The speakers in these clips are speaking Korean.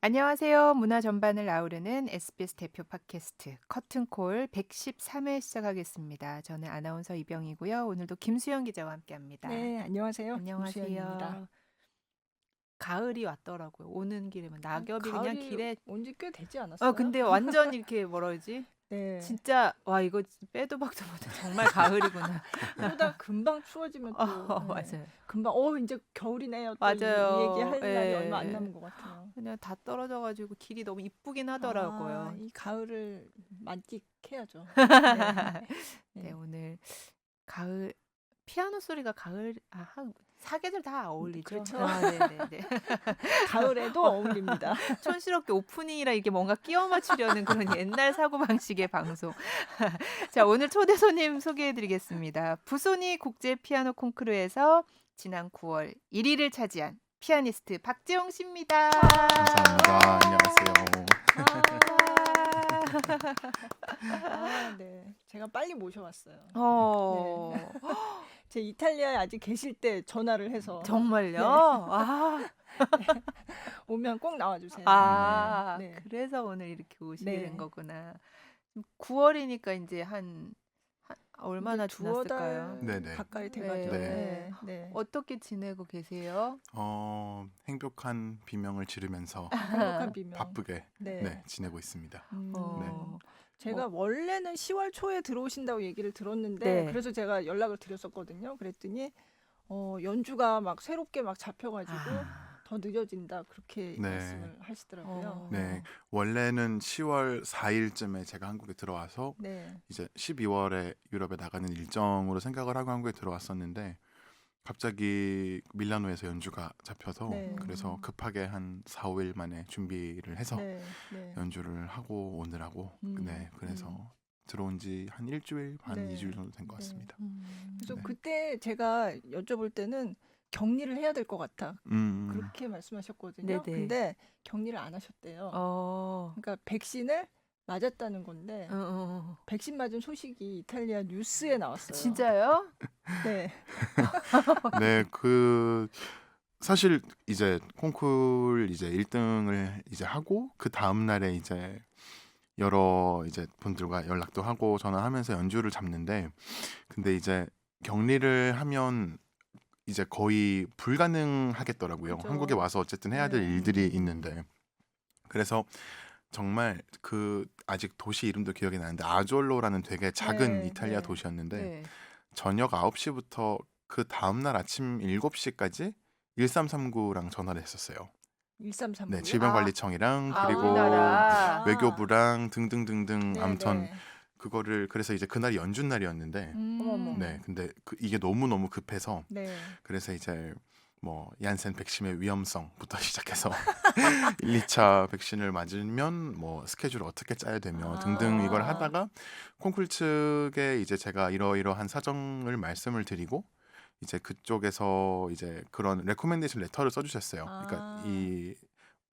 안녕하세요. 문화 전반을 아우르는 SBS 대표 팟캐스트 커튼콜 113회 시작하겠습니다. 저는 아나운서 이병이고요. 오늘도 김수영 기자와 함께합니다. 네, 안녕하세요. 김수현입니다. 안녕하세요. 가을이 왔더라고요. 오는 길에만 낙엽이 그냥 가을이 길에. 온지 꽤 되지 않았어요? 근데 완전 이렇게 뭐라 그러지? 네. 진짜 와 이거 빼도 박도 못해. 정말 가을이구나. 그러다 금방 추워지면 또 맞아요. 금방 이제 겨울이네요. 또 맞아요. 이 얘기 할 날이 예. 얼마 안 남은 것 같아요. 그냥 다 떨어져가지고 길이 너무 이쁘긴 하더라고요. 이 가을을 만끽해야죠. 네, 오늘 가을 피아노 소리가 가을 사계절 다 어울리죠. 그렇죠. 네네네. 가을에도 어울립니다. 촌스럽게 오프닝이라 이게 뭔가 끼워 맞추려는 그런 옛날 사고 방식의 방송. 자, 오늘 초대 손님 소개해드리겠습니다. 부소니 국제 피아노 콩쿠르에서 지난 9월 1위를 차지한 피아니스트 박재홍 씨입니다. 감사합니다. 안녕하세요. 네. 제가 빨리 모셔왔어요. 네. 제 이탈리아에 아직 계실 때 전화를 해서 정말요? 오면 꼭 나와주세요. 네. 그래서 오늘 이렇게 오시게 네. 된 거구나. 9월이니까 이제 한 얼마나 이제 두어 지났을까요? 달 네네. 가까이 돼가지고. 네. 네. 어떻게 지내고 계세요? 행복한 비명을 지르면서 행복한 비명. 바쁘게 네. 지내고 있습니다. 어, 제가 원래는 10월 초에 들어오신다고 얘기를 들었는데 네. 그래서 제가 연락을 드렸었거든요. 그랬더니 연주가 막 새롭게 막 잡혀가지고 더 늦어진다 그렇게 네. 말씀을 하시더라고요. 네. 원래는 10월 4일쯤에 제가 한국에 들어와서 네. 이제 12월에 유럽에 나가는 일정으로 생각을 하고 한국에 들어왔었는데 갑자기 밀라노에서 연주가 잡혀서 네. 그래서 급하게 한 4, 5일 만에 준비를 해서 네. 네. 연주를 하고 오느라고 네. 그래서 들어온 지 한 일주일 반 네. 2주일 정도 된 것 같습니다. 그래서 네. 그때 제가 여쭤볼 때는 격리를 해야 될 것 같아. 그렇게 말씀하셨거든요. 네네. 근데 격리를 안 하셨대요. 그러니까 백신을 맞았다는 건데 백신 맞은 소식이 이탈리아 뉴스에 나왔어요. 진짜요? 네. 네, 사실 이제 콩쿨 이제 1등을 이제 하고 그 다음 날에 이제 여러 이제 분들과 연락도 하고 전화하면서 연주를 잡는데 근데 이제 격리를 하면 이제 거의 불가능하겠더라고요. 그죠. 한국에 와서 어쨌든 해야 될 네. 일들이 있는데 그래서 정말 아직 도시 이름도 기억이 나는데 아졸로라는 되게 작은 네, 이탈리아 네. 도시였는데 네. 저녁 9시부터 그 다음날 아침 7시까지 1339랑 전화를 했었어요. 1339. 네, 질병관리청이랑 그리고 우리나라. 외교부랑 등등등등 네, 아무튼 네. 그거를 그래서 이제 그날이 연휴 날이었는데 어머머. 네, 근데 이게 너무너무 급해서 네. 그래서 이제 뭐 얀센 백신의 위험성부터 시작해서 1, 2차 백신을 맞으면 뭐 스케줄을 어떻게 짜야 되며 등등 이걸 하다가 콩쿨 측에 이제 제가 이러이러한 사정을 말씀을 드리고 이제 그쪽에서 이제 그런 레코멘데이션 레터를 써주셨어요. 그러니까 이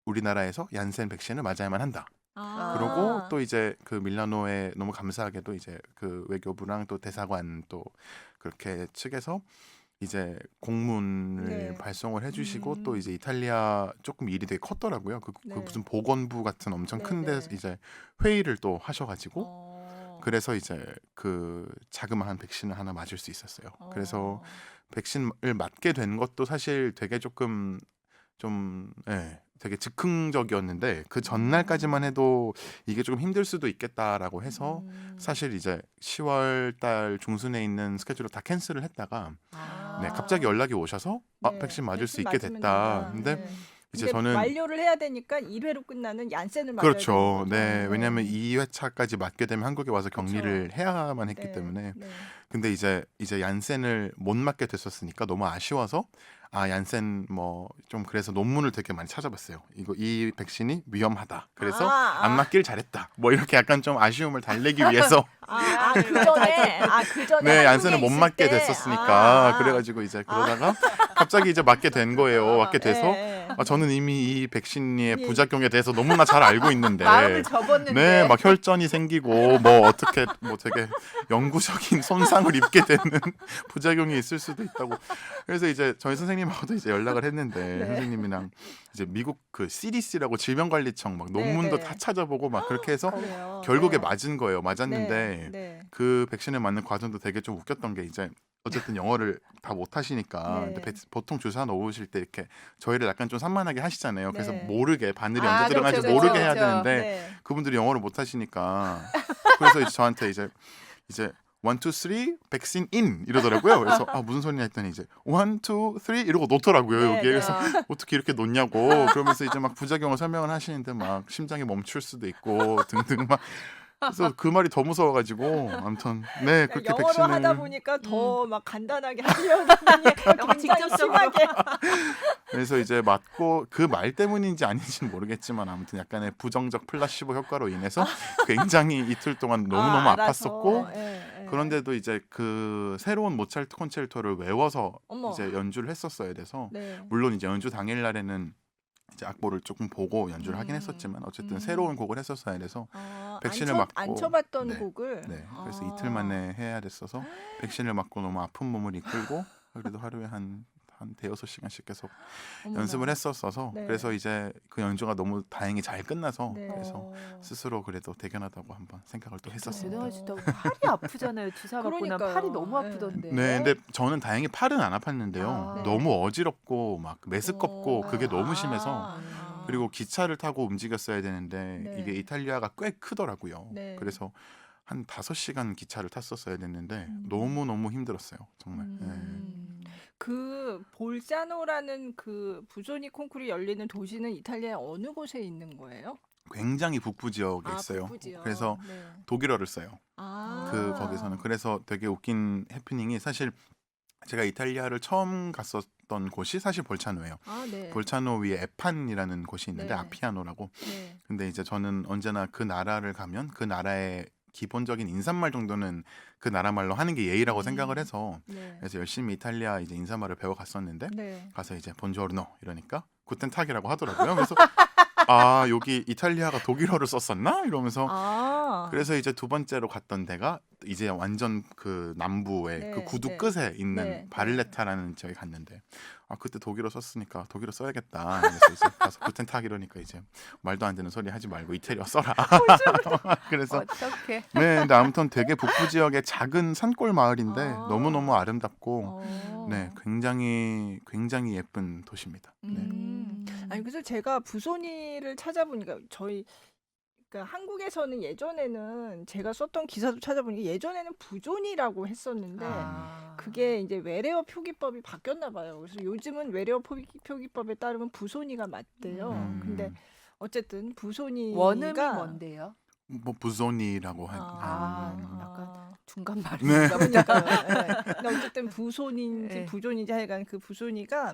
우리나라에서 얀센 백신을 맞아야만 한다. 그러고 또 이제 그 밀라노에 너무 감사하게도 이제 그 외교부랑 또 대사관 또 그렇게 측에서 이제 공문을 네. 발송을 해주시고 또 이제 이탈리아 조금 일이 되게 컸더라고요. 그 네. 무슨 보건부 같은 엄청 네, 큰 데서 네. 이제 회의를 또 하셔가지고 그래서 이제 그 자그마한 백신을 하나 맞을 수 있었어요. 그래서 백신을 맞게 된 것도 사실 되게 조금 좀 되게 즉흥적이었는데 그 전날까지만 해도 이게 조금 힘들 수도 있겠다라고 해서 사실 이제 10월 달 중순에 있는 스케줄을 다 캔슬을 했다가 네, 갑자기 연락이 오셔서 네, 백신 맞을 수 있게 맞으면 됐다. 된다. 근데 네. 이제 근데 저는 완료를 해야 되니까 1회로 끝나는 얀센을 맞아야 그렇죠. 되는 거죠. 네, 왜냐하면 2회차까지 맞게 되면 한국에 와서 격리를 그렇죠. 해야만 했기 네, 때문에 네. 근데 이제 얀센을 못 맞게 됐었으니까 너무 아쉬워서 얀센 뭐 좀 그래서 논문을 되게 많이 찾아봤어요. 이 백신이 위험하다. 그래서 안 맞길 잘했다. 뭐 이렇게 약간 좀 아쉬움을 달래기 위해서 그 전에 네, 얀센을 한국에 못 있을 맞게 때? 됐었으니까 그래가지고 이제 그러다가 갑자기 이제 맞게 된 거예요. 맞게 돼서 네. 저는 이미 이 백신의 예. 부작용에 대해서 너무나 잘 알고 있는데 마음을 접었는데. 네, 막 혈전이 생기고 뭐 어떻게 뭐 되게 영구적인 손상을 입게 되는 부작용이 있을 수도 있다고. 그래서 이제 저희 선생님하고도 이제 연락을 했는데 네. 선생님이랑 이제 미국 그 CDC라고 질병관리청 막 네, 논문도 네. 다 찾아보고 막 그렇게 해서 그래요. 결국에 네. 맞은 거예요. 맞았는데 네. 네. 그 백신을 맞는 과정도 되게 좀 웃겼던 게 이제 어쨌든 영어를 다 못 하시니까 네. 근데 보통 주사 놓으실 때 이렇게 저희를 약간 좀 산만하게 하시잖아요. 그래서 네. 모르게 바늘이 아, 언제 들어가는지 그렇죠, 모르게 그렇죠, 해야 그렇죠. 되는데 네. 그분들이 영어를 못 하시니까 그래서 이제 저한테 이제 1, 2, 3 백신 인 이러더라고요. 그래서 무슨 소리냐 했더니 이제 1, 2, 3 이러고 놓더라고요. 네, 여기에. 네. 그래서 어떻게 이렇게 놓냐고 그러면서 이제 막 부작용을 설명을 하시는데 막 심장이 멈출 수도 있고 등등 막 그래서 그 말이 더 무서워가지고 아무튼 네 그렇게 영어로 백신을 하다 보니까 더 막 간단하게 하려다 보니 너무 굉장히 직접적으로. 심하게. 그래서 이제 맞고 그 말 때문인지 아닌지는 모르겠지만 아무튼 약간의 부정적 플라시보 효과로 인해서 굉장히 이틀 동안 너무너무 알아서. 아팠었고 예, 예. 그런데도 이제 그 새로운 모차르트 콘체르토를 외워서 어머. 이제 연주를 했었어야 돼서 네. 물론 이제 연주 당일날에는 이제 악보를 조금 보고 연주를 하긴 했었지만 어쨌든 새로운 곡을 했었어야 돼서 백신을 맞고 안 쳐봤던 네. 곡을. 네 그래서 이틀 만에 해야 됐어서 백신을 맞고 너무 아픈 몸을 이끌고 그래도 하루에 한 대여섯 시간씩 계속 어머나. 연습을 했었어서 네. 그래서 이제 그 연주가 너무 다행히 잘 끝나서 네. 그래서 스스로 그래도 대견하다고 한번 생각을 또 했었습니다. 대단하시다. 팔이 아프잖아요. 주사 맞고 난 그러니까요. 팔이 너무 네. 아프던데. 네, 근데 저는 다행히 팔은 안 아팠는데요. 아. 너무 어지럽고 막 메스껍고 그게 너무 심해서 아. 그리고 기차를 타고 움직였어야 되는데 네. 이게 이탈리아가 꽤 크더라고요. 네. 그래서 한 5시간 기차를 탔었어야 됐는데 음. 너무너무 힘들었어요. 정말. 네. 그 볼자노라는 그 부조니 콩쿠르이 열리는 도시는 이탈리아 어느 곳에 있는 거예요? 굉장히 북부 지역에 있어요. 북부 지역. 그래서 네. 독일어를 써요. 거기서는. 그래서 되게 웃긴 해프닝이 사실 제가 이탈리아를 처음 갔었던 곳이 사실 볼차노예요. 네. 볼차노 위에 에판이라는 곳이 있는데 네. 아피아노라고. 네. 근데 이제 저는 언제나 그 나라를 가면 그 나라의 기본적인 인사말 정도는 그 나라 말로 하는 게 예의라고 생각을 해서 네. 그래서 열심히 이탈리아 이제 인사말을 배워 갔었는데 네. 가서 이제 본조르노 이러니까 구텐탁이라고 하더라고요. 그래서 여기 이탈리아가 독일어를 썼었나 이러면서 그래서 이제 두 번째로 갔던 데가 이제 완전 그 남부의 네, 그 구두 네. 끝에 있는 네, 바를레타라는 지역에 갔는데 그때 독일어 썼으니까 독일어 써야겠다. 그래서 이제 가서 구텐탁 이러니까 이제 말도 안 되는 소리 하지 말고 이태리어 써라. 그래서 어떡해. 네, 근데 아무튼 되게 북부 지역의 작은 산골 마을인데 너무너무 아름답고 네, 굉장히 예쁜 도시입니다. 네. 아니 그래서 제가 부소니를 찾아보니까 그러니까 한국에서는 예전에는 제가 썼던 기사도 찾아보니까 예전에는 부존이라고 했었는데 그게 이제 외래어 표기법이 바뀌었나 봐요. 그래서 요즘은 외래어 표기법에 따르면 부소니가 맞대요. 근데 어쨌든 부소니가 원음이 뭔데요? 뭐 부존이라고 약간 중간 네. 발음인가 보다. 네. 근데 어쨌든 부손인지 네. 부존인지 하여간 그 부소니가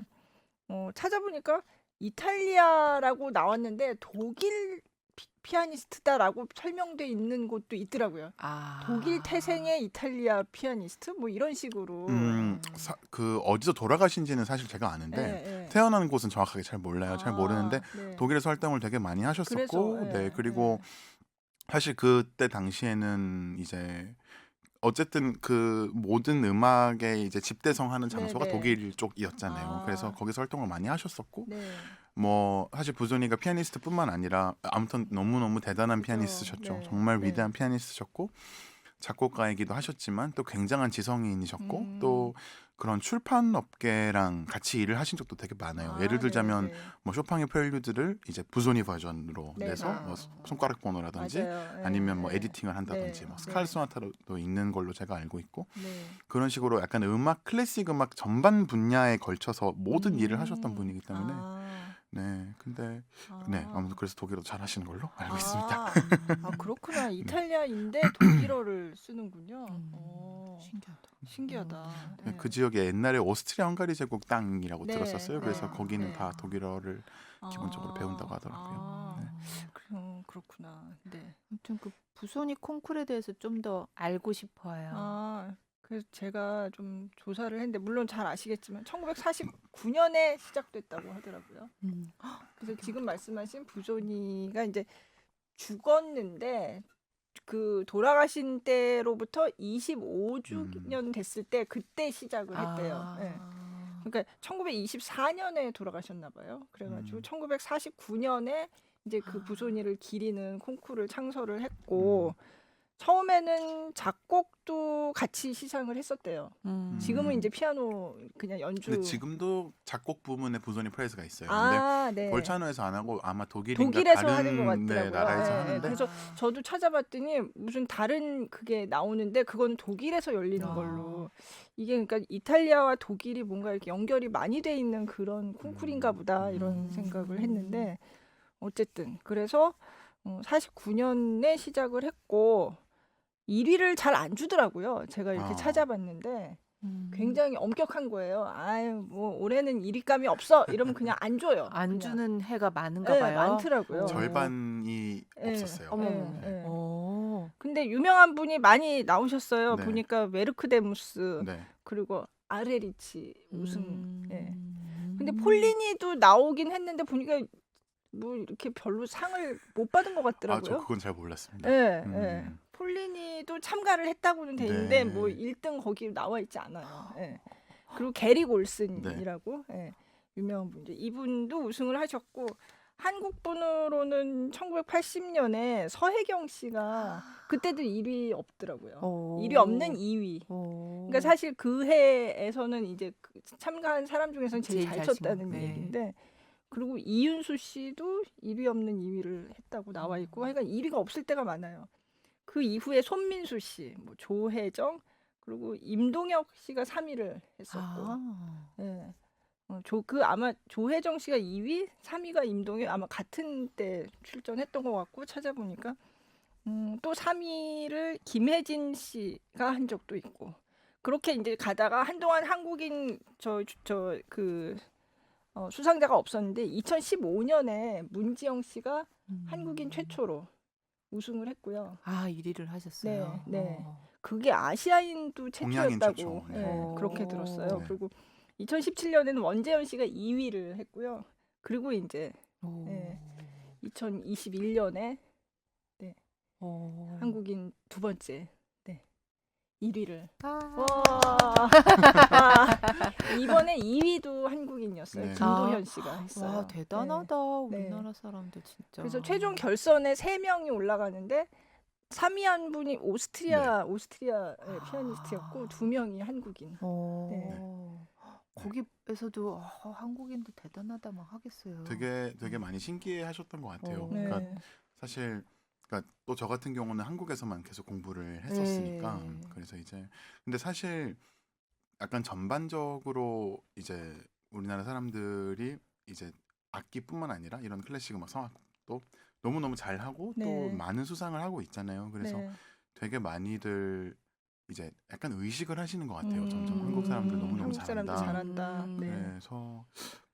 찾아보니까 이탈리아라고 나왔는데 독일 피아니스트다라고 설명돼 있는 곳도 있더라고요. 독일 태생의 이탈리아 피아니스트 뭐 이런 식으로. 그 어디서 돌아가신지는 사실 제가 아는데 태어난 곳은 정확하게 잘 몰라요. 잘 모르는데 네. 독일에서 활동을 되게 많이 하셨었고 그래서, 네, 그리고 사실 그때 당시에는 이제 어쨌든 그 모든 음악의 이제 집대성하는 장소가 네, 네. 독일 쪽이었잖아요. 그래서 거기서 활동을 많이 하셨었고 네. 뭐 사실 부조니가 피아니스트뿐만 아니라 아무튼 너무너무 대단한 그죠. 피아니스트셨죠. 네. 정말 네. 위대한 피아니스트셨고 작곡가이기도 하셨지만 또 굉장한 지성인이셨고 또 그런 출판 업계랑 같이 일을 하신 적도 되게 많아요. 예를 들자면 뭐 쇼팽의 프렐류드를 이제 부조니 버전으로 네. 내서 뭐 손가락 번호라든지 아니면 뭐 에디팅을 한다든지 뭐 스칼 소나타도 있는 걸로 제가 알고 있고 그런 식으로 약간 클래식 음악 전반 분야에 걸쳐서 모든 일을 하셨던 분이기 때문에 네, 근데 네, 아무튼 그래서 독일어 잘하시는 걸로 알고 있습니다. 그렇구나. 이탈리아인데 독일어를 쓰는군요. 신기하다. 네, 그 지역에 옛날에 오스트리아 헝가리 제국 땅이라고 네, 들었었어요. 그래서 네, 거기는 네. 다 독일어를 기본적으로 배운다고 하더라고요. 그렇구나. 네. 아무튼 그 부소니 콩쿨에 대해서 좀 더 알고 싶어요. 그래서 제가 좀 조사를 했는데 물론 잘 아시겠지만 1949년에 시작됐다고 하더라고요. 그래서 지금 말씀하신 부조니가 이제 죽었는데 그 돌아가신 때로부터 25주년 됐을 때 그때 시작을 했대요. 예. 그러니까 1924년에 돌아가셨나 봐요. 그래가지고 1949년에 이제 그 부소니를 기리는 콩쿠르를 창설을 했고 처음에는 작곡도 같이 시상을 했었대요. 지금은 이제 피아노 그냥 연주. 근데 지금도 작곡 부문에 부소니 프라이즈가 있어요. 아, 네. 근데 볼차노에서 안 하고 아마 독일인가 독일에서 다른 하는 것 같더라고요. 나라에서 예, 하는데 그래서 저도 찾아봤더니 무슨 다른 그게 나오는데 그건 독일에서 열리는 걸로. 이게 그러니까 이탈리아와 독일이 뭔가 이렇게 연결이 많이 돼 있는 그런 콩쿠르인가 보다 이런 생각을 했는데 어쨌든 그래서 49년에 시작을 했고 1위를 잘 안 주더라고요. 제가 이렇게 찾아봤는데 굉장히 엄격한 거예요. 아유 뭐 올해는 1위감이 없어 이러면 그냥 안 줘요. 안 그냥. 주는 해가 많은가 네, 봐요. 많더라고요. 절반이 예. 없었어요. 어머. 예. 오. 근데 유명한 분이 많이 나오셨어요. 네. 보니까 메르크데무스 네. 그리고 아레리치 우승. 예. 근데 음. 폴리니도 나오긴 했는데 보니까 뭐 이렇게 별로 상을 못 받은 것 아, 저 같더라고요. 그건 잘 몰랐습니다. 예, 음. 예. 폴리니도 참가를 했다고는 돼 네. 있는데 뭐 1등 거기 나와 있지 않아요. 예. 그리고 게리 골슨이라고 예. 유명한 분이죠. 이분도 우승을 하셨고 한국 분으로는 1980년에 서혜경 씨가 그때도 1위 없더라고요. 오. 1위 없는 2위. 오. 그러니까 사실 그 해에서는 이제 그 참가한 사람 중에서는 제일 잘 친 쳤다는 네. 얘기인데 그리고 이윤수 씨도 1위 없는 2위를 했다고 나와 있고 그러니까 1위가 없을 때가 많아요. 그 이후에 손민수 씨, 뭐 조혜정 그리고 임동혁 씨가 3위를 했었고 예. 그 아마 조혜정 씨가 2위, 3위가 임동혁 아마 같은 때 출전했던 것 같고 찾아보니까 또 3위를 김혜진 씨가 한 적도 있고 그렇게 이제 가다가 한동안 한국인 수상자가 없었는데 2015년에 문지영 씨가 한국인 최초로 우승을 했고요. 아 1위를 하셨어요. 네, 네. 어. 그게 아시아인도 동양인 최초였다고 최초. 예, 네. 그렇게 오. 들었어요. 네. 그리고 2017년에는 원재현 씨가 2위를 했고요. 그리고 이제 오. 네. 2021년에 오. 한국인 두 번째 1위를. 아. 이번에 2위도 한국인이었어요. 네. 김도현 씨가 했어요. 와 대단하다 네. 우리나라 사람들 진짜. 그래서 최종 결선에 3명이 올라가는데 3위 한 분이 오스트리아의 피아니스트였고 2명이 한국인. 어. 네. 거기에서도 한국인도 대단하다 막 하겠어요. 되게 많이 신기해하셨던 것 같아요. 네. 그러니까 사실 또 저 같은 경우는 한국에서만 계속 공부를 했었으니까 네. 그래서 이제 근데 사실 약간 전반적으로 이제 우리나라 사람들이 이제 악기뿐만 아니라 이런 클래식 음악 성악도 너무너무 잘하고 네. 또 많은 수상을 하고 있잖아요. 그래서 네. 되게 많이들 이제 약간 의식을 하시는 것 같아요. 점점 한국 사람들 너무너무 한국 사람들 잘한다. 잘한다. 네. 그래서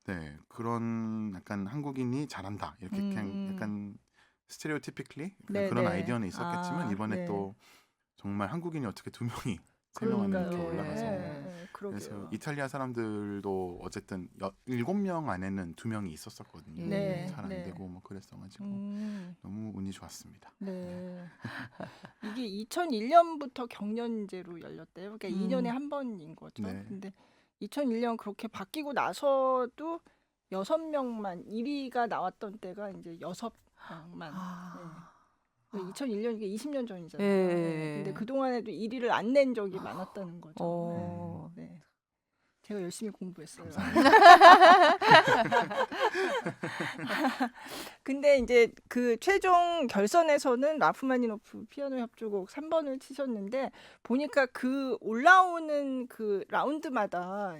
네 그런 약간 한국인이 잘한다 이렇게 그냥 약간 스테레오티피클리 네, 그런 네. 아이디어는 있었겠지만 아, 이번에 네. 또 정말 한국인이 어떻게 2명이 3명 안에 이렇게 올라가서 네, 그래서 그러게요. 이탈리아 사람들도 어쨌든 7명 안에는 2명이 있었었거든요. 네, 잘 안 네. 되고 뭐 그랬어가지고 음, 너무 운이 좋았습니다. 네. 이게 2001년부터 경연제로 열렸대요. 그러니까 2년에 한 번인 거죠. 네. 근데 2001년 그렇게 바뀌고 나서도 6명만 1위가 나왔던 때가 이제 6명만. 아. 2001년 이게 20년 전이잖아요. 예. 네. 근데 그 동안에도 1위를 안 낸 적이 많았다는 거죠. 어. 네. 제가 열심히 공부했어요. 근데 이제 그 최종 결선에서는 라프마니노프 피아노 협주곡 3번을 치셨는데 보니까 그 올라오는 그 라운드마다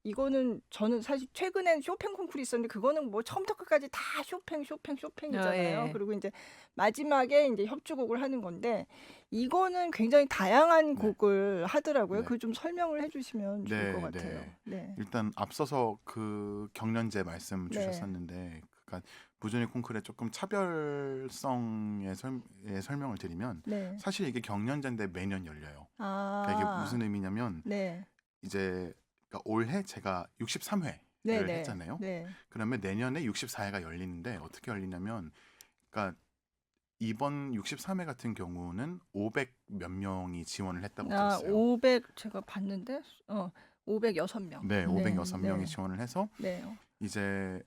이거는 저는 사실 최근엔 쇼팽 콩쿠르 있었는데 그거는 뭐 처음부터 끝까지 다 쇼팽이잖아요. 예. 그리고 이제 마지막에 이제 협주곡을 하는 건데 이거는 굉장히 다양한 네. 곡을 하더라고요. 네. 그걸 좀 설명을 해주시면 좋을 네, 것 네. 같아요. 네. 일단 앞서서 그 경연제 말씀 네. 주셨었는데 그러니까 부조니 콩쿨의 조금 차별성의 설명을 드리면 네. 사실 이게 경연자인데 매년 열려요. 아. 그러니까 이게 무슨 의미냐면 네. 이제 그러니까 올해 제가 63회를 네, 네. 했잖아요. 네. 그러면 내년에 64회가 열리는데 어떻게 열리냐면 그러니까 이번 63회 같은 경우는 500 몇 명이 지원을 했다고 아, 들었어요. 500 제가 봤는데 506명. 네, 네. 506명이 네. 지원을 해서 네. 이제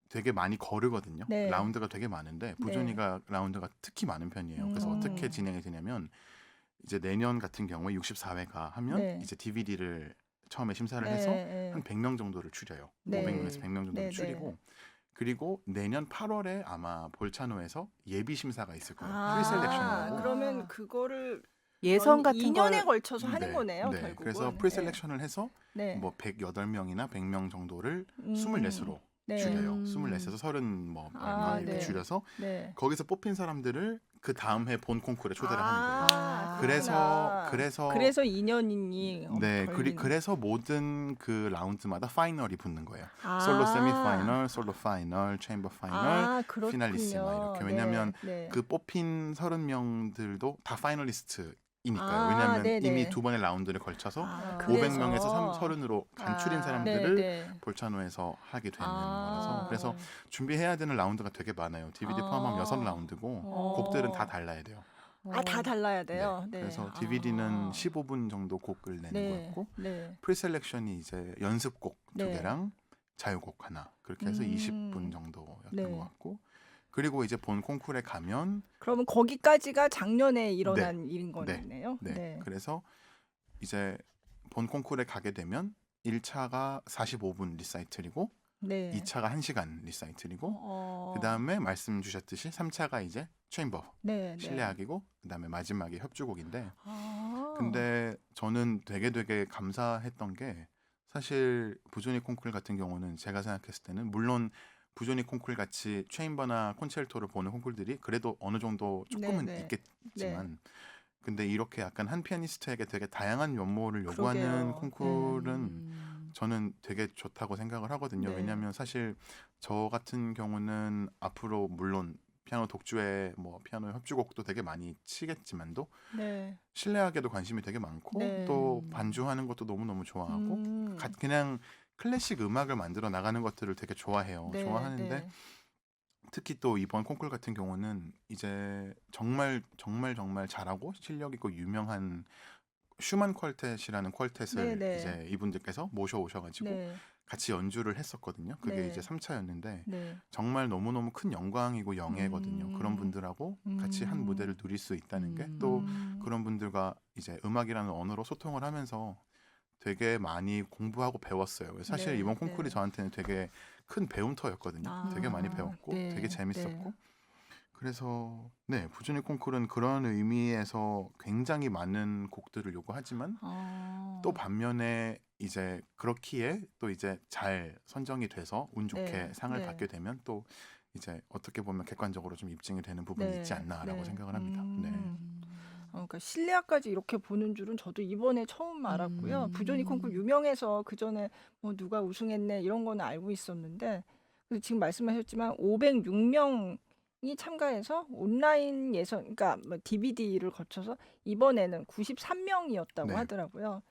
되게 많이 거르거든요. 네. 라운드가 되게 많은데 부조니가 라운드가 특히 많은 편이에요. 그래서 어떻게 진행이 되냐면 이제 내년 같은 경우에 64회가 하면 네. 이제 DVD를 처음에 심사를 네, 해서 네. 한 100명 정도를 추려요. 네. 500명에서 100명 정도를 네, 추리고 네. 그리고 내년 8월에 아마 볼차노에서 예비 심사가 있을 거예요. 아, 프리셀렉션이라고. 그러면 그거를 예선 같은 2년에 걸 걸쳐서 하는 네, 거네요, 네. 결국은. 그래서 프리셀렉션을 해서 네. 뭐 108명이나 100명 정도를 음. 24수로 네. 줄여요. 음. 24에서 30 뭐 아, 얼마 이렇게 네. 줄여서 네. 거기서 뽑힌 사람들을 그 다음 해 본 콩쿠르에 초대를 하는 거예요. 아, 그래서 2년이니 네, 걸리는. 그래서 모든 그 라운드마다 파이널이 붙는 거예요. 아. 솔로 세미파이널, 솔로 파이널, 챔버 파이널, 그렇군요. 피날리시마 이렇게. 네, 왜냐면 네. 그 뽑힌 30명들도 다 파이널리스트이니까요. 아, 왜냐면 네네. 이미 두 번의 라운드를 걸쳐서 그래서. 500명에서 30으로 간추린 아, 사람들을 네, 네. 볼차노에서 하게 되는 아. 거라서 그래서 준비해야 되는 라운드가 되게 많아요. DVD 포함하면 6라운드고 곡들은 다 달라야 돼요. 다 달라야 돼요. 네. 그래서 DVD는 아. 15분 정도 곡을 내는 네. 거였고 네. 프리셀렉션이 이제 연습곡 두 네. 개랑 자유곡 하나 그렇게 해서 20분 정도였던 네. 것 같고 그리고 이제 본 콩쿠르에 가면 그러면 거기까지가 작년에 일어난 일인 거네요. 네. 그래서 이제 본 콩쿠르에 가게 되면 1차가 45분 리사이틀이고 네. 2차가 1시간 리사이틀이고 그다음에 말씀 주셨듯이 3차가 이제 챔버 네, 네. 실내악이고 그다음에 마지막이 협주곡인데 아. 근데 저는 되게 감사했던 게 사실 부조니 콩쿨 같은 경우는 제가 생각했을 때는 물론 부조니 콩쿨 같이 체인버나 콘체르토를 보는 콩쿨들이 그래도 어느 정도 조금은 네, 네. 있겠지만 근데 이렇게 약간 한 피아니스트에게 되게 다양한 면모를 요구하는 그러게요. 콩쿨은 저는 되게 좋다고 생각을 하거든요. 네. 왜냐하면 사실 저 같은 경우는 앞으로 물론 피아노 독주에 뭐 피아노 협주곡도 되게 많이 치겠지만도 네. 실내악에도 관심이 되게 많고 네. 또 반주하는 것도 너무너무 좋아하고 그냥 클래식 음악을 만들어 나가는 것들을 되게 좋아해요. 네, 좋아하는데 네. 특히 또 이번 콩쿨 같은 경우는 이제 정말 잘하고 실력 있고 유명한 슈만 퀄텟이라는 퀄텟을 네, 네. 이제 이분들께서 모셔오셔가지고 네. 같이 연주를 했었거든요. 그게 네. 이제 3차였는데 네. 정말 너무너무 큰 영광이고 영예거든요. 그런 분들하고 같이 한 무대를 누릴 수 있다는 게 또 그런 분들과 이제 음악이라는 언어로 소통을 하면서 되게 많이 공부하고 배웠어요. 사실 네, 이번 콩쿨이 네. 저한테는 되게 큰 배움터였거든요. 되게 많이 배웠고 네, 되게 재밌었고 네. 그래서 네 부조니 콩쿨은 그런 의미에서 굉장히 많은 곡들을 요구하지만 또 반면에 이제 그렇기에 또 이제 잘 선정이 돼서 운 좋게 네, 상을 네. 받게 되면 또 이제 어떻게 보면 객관적으로 좀 입증이 되는 부분이 네, 있지 않나라고 네. 생각을 합니다. 네. 그러니까 실내악까지 이렇게 보는 줄은 저도 이번에 처음 알았고요. 부조니 콩쿨 유명해서 그 전에 뭐 누가 우승했네 이런 거는 알고 있었는데 그래서 지금 말씀하셨지만 506명이 참가해서 온라인 예선, 그러니까 뭐 DVD를 거쳐서 이번에는 93명이었다고 네. 하더라고요.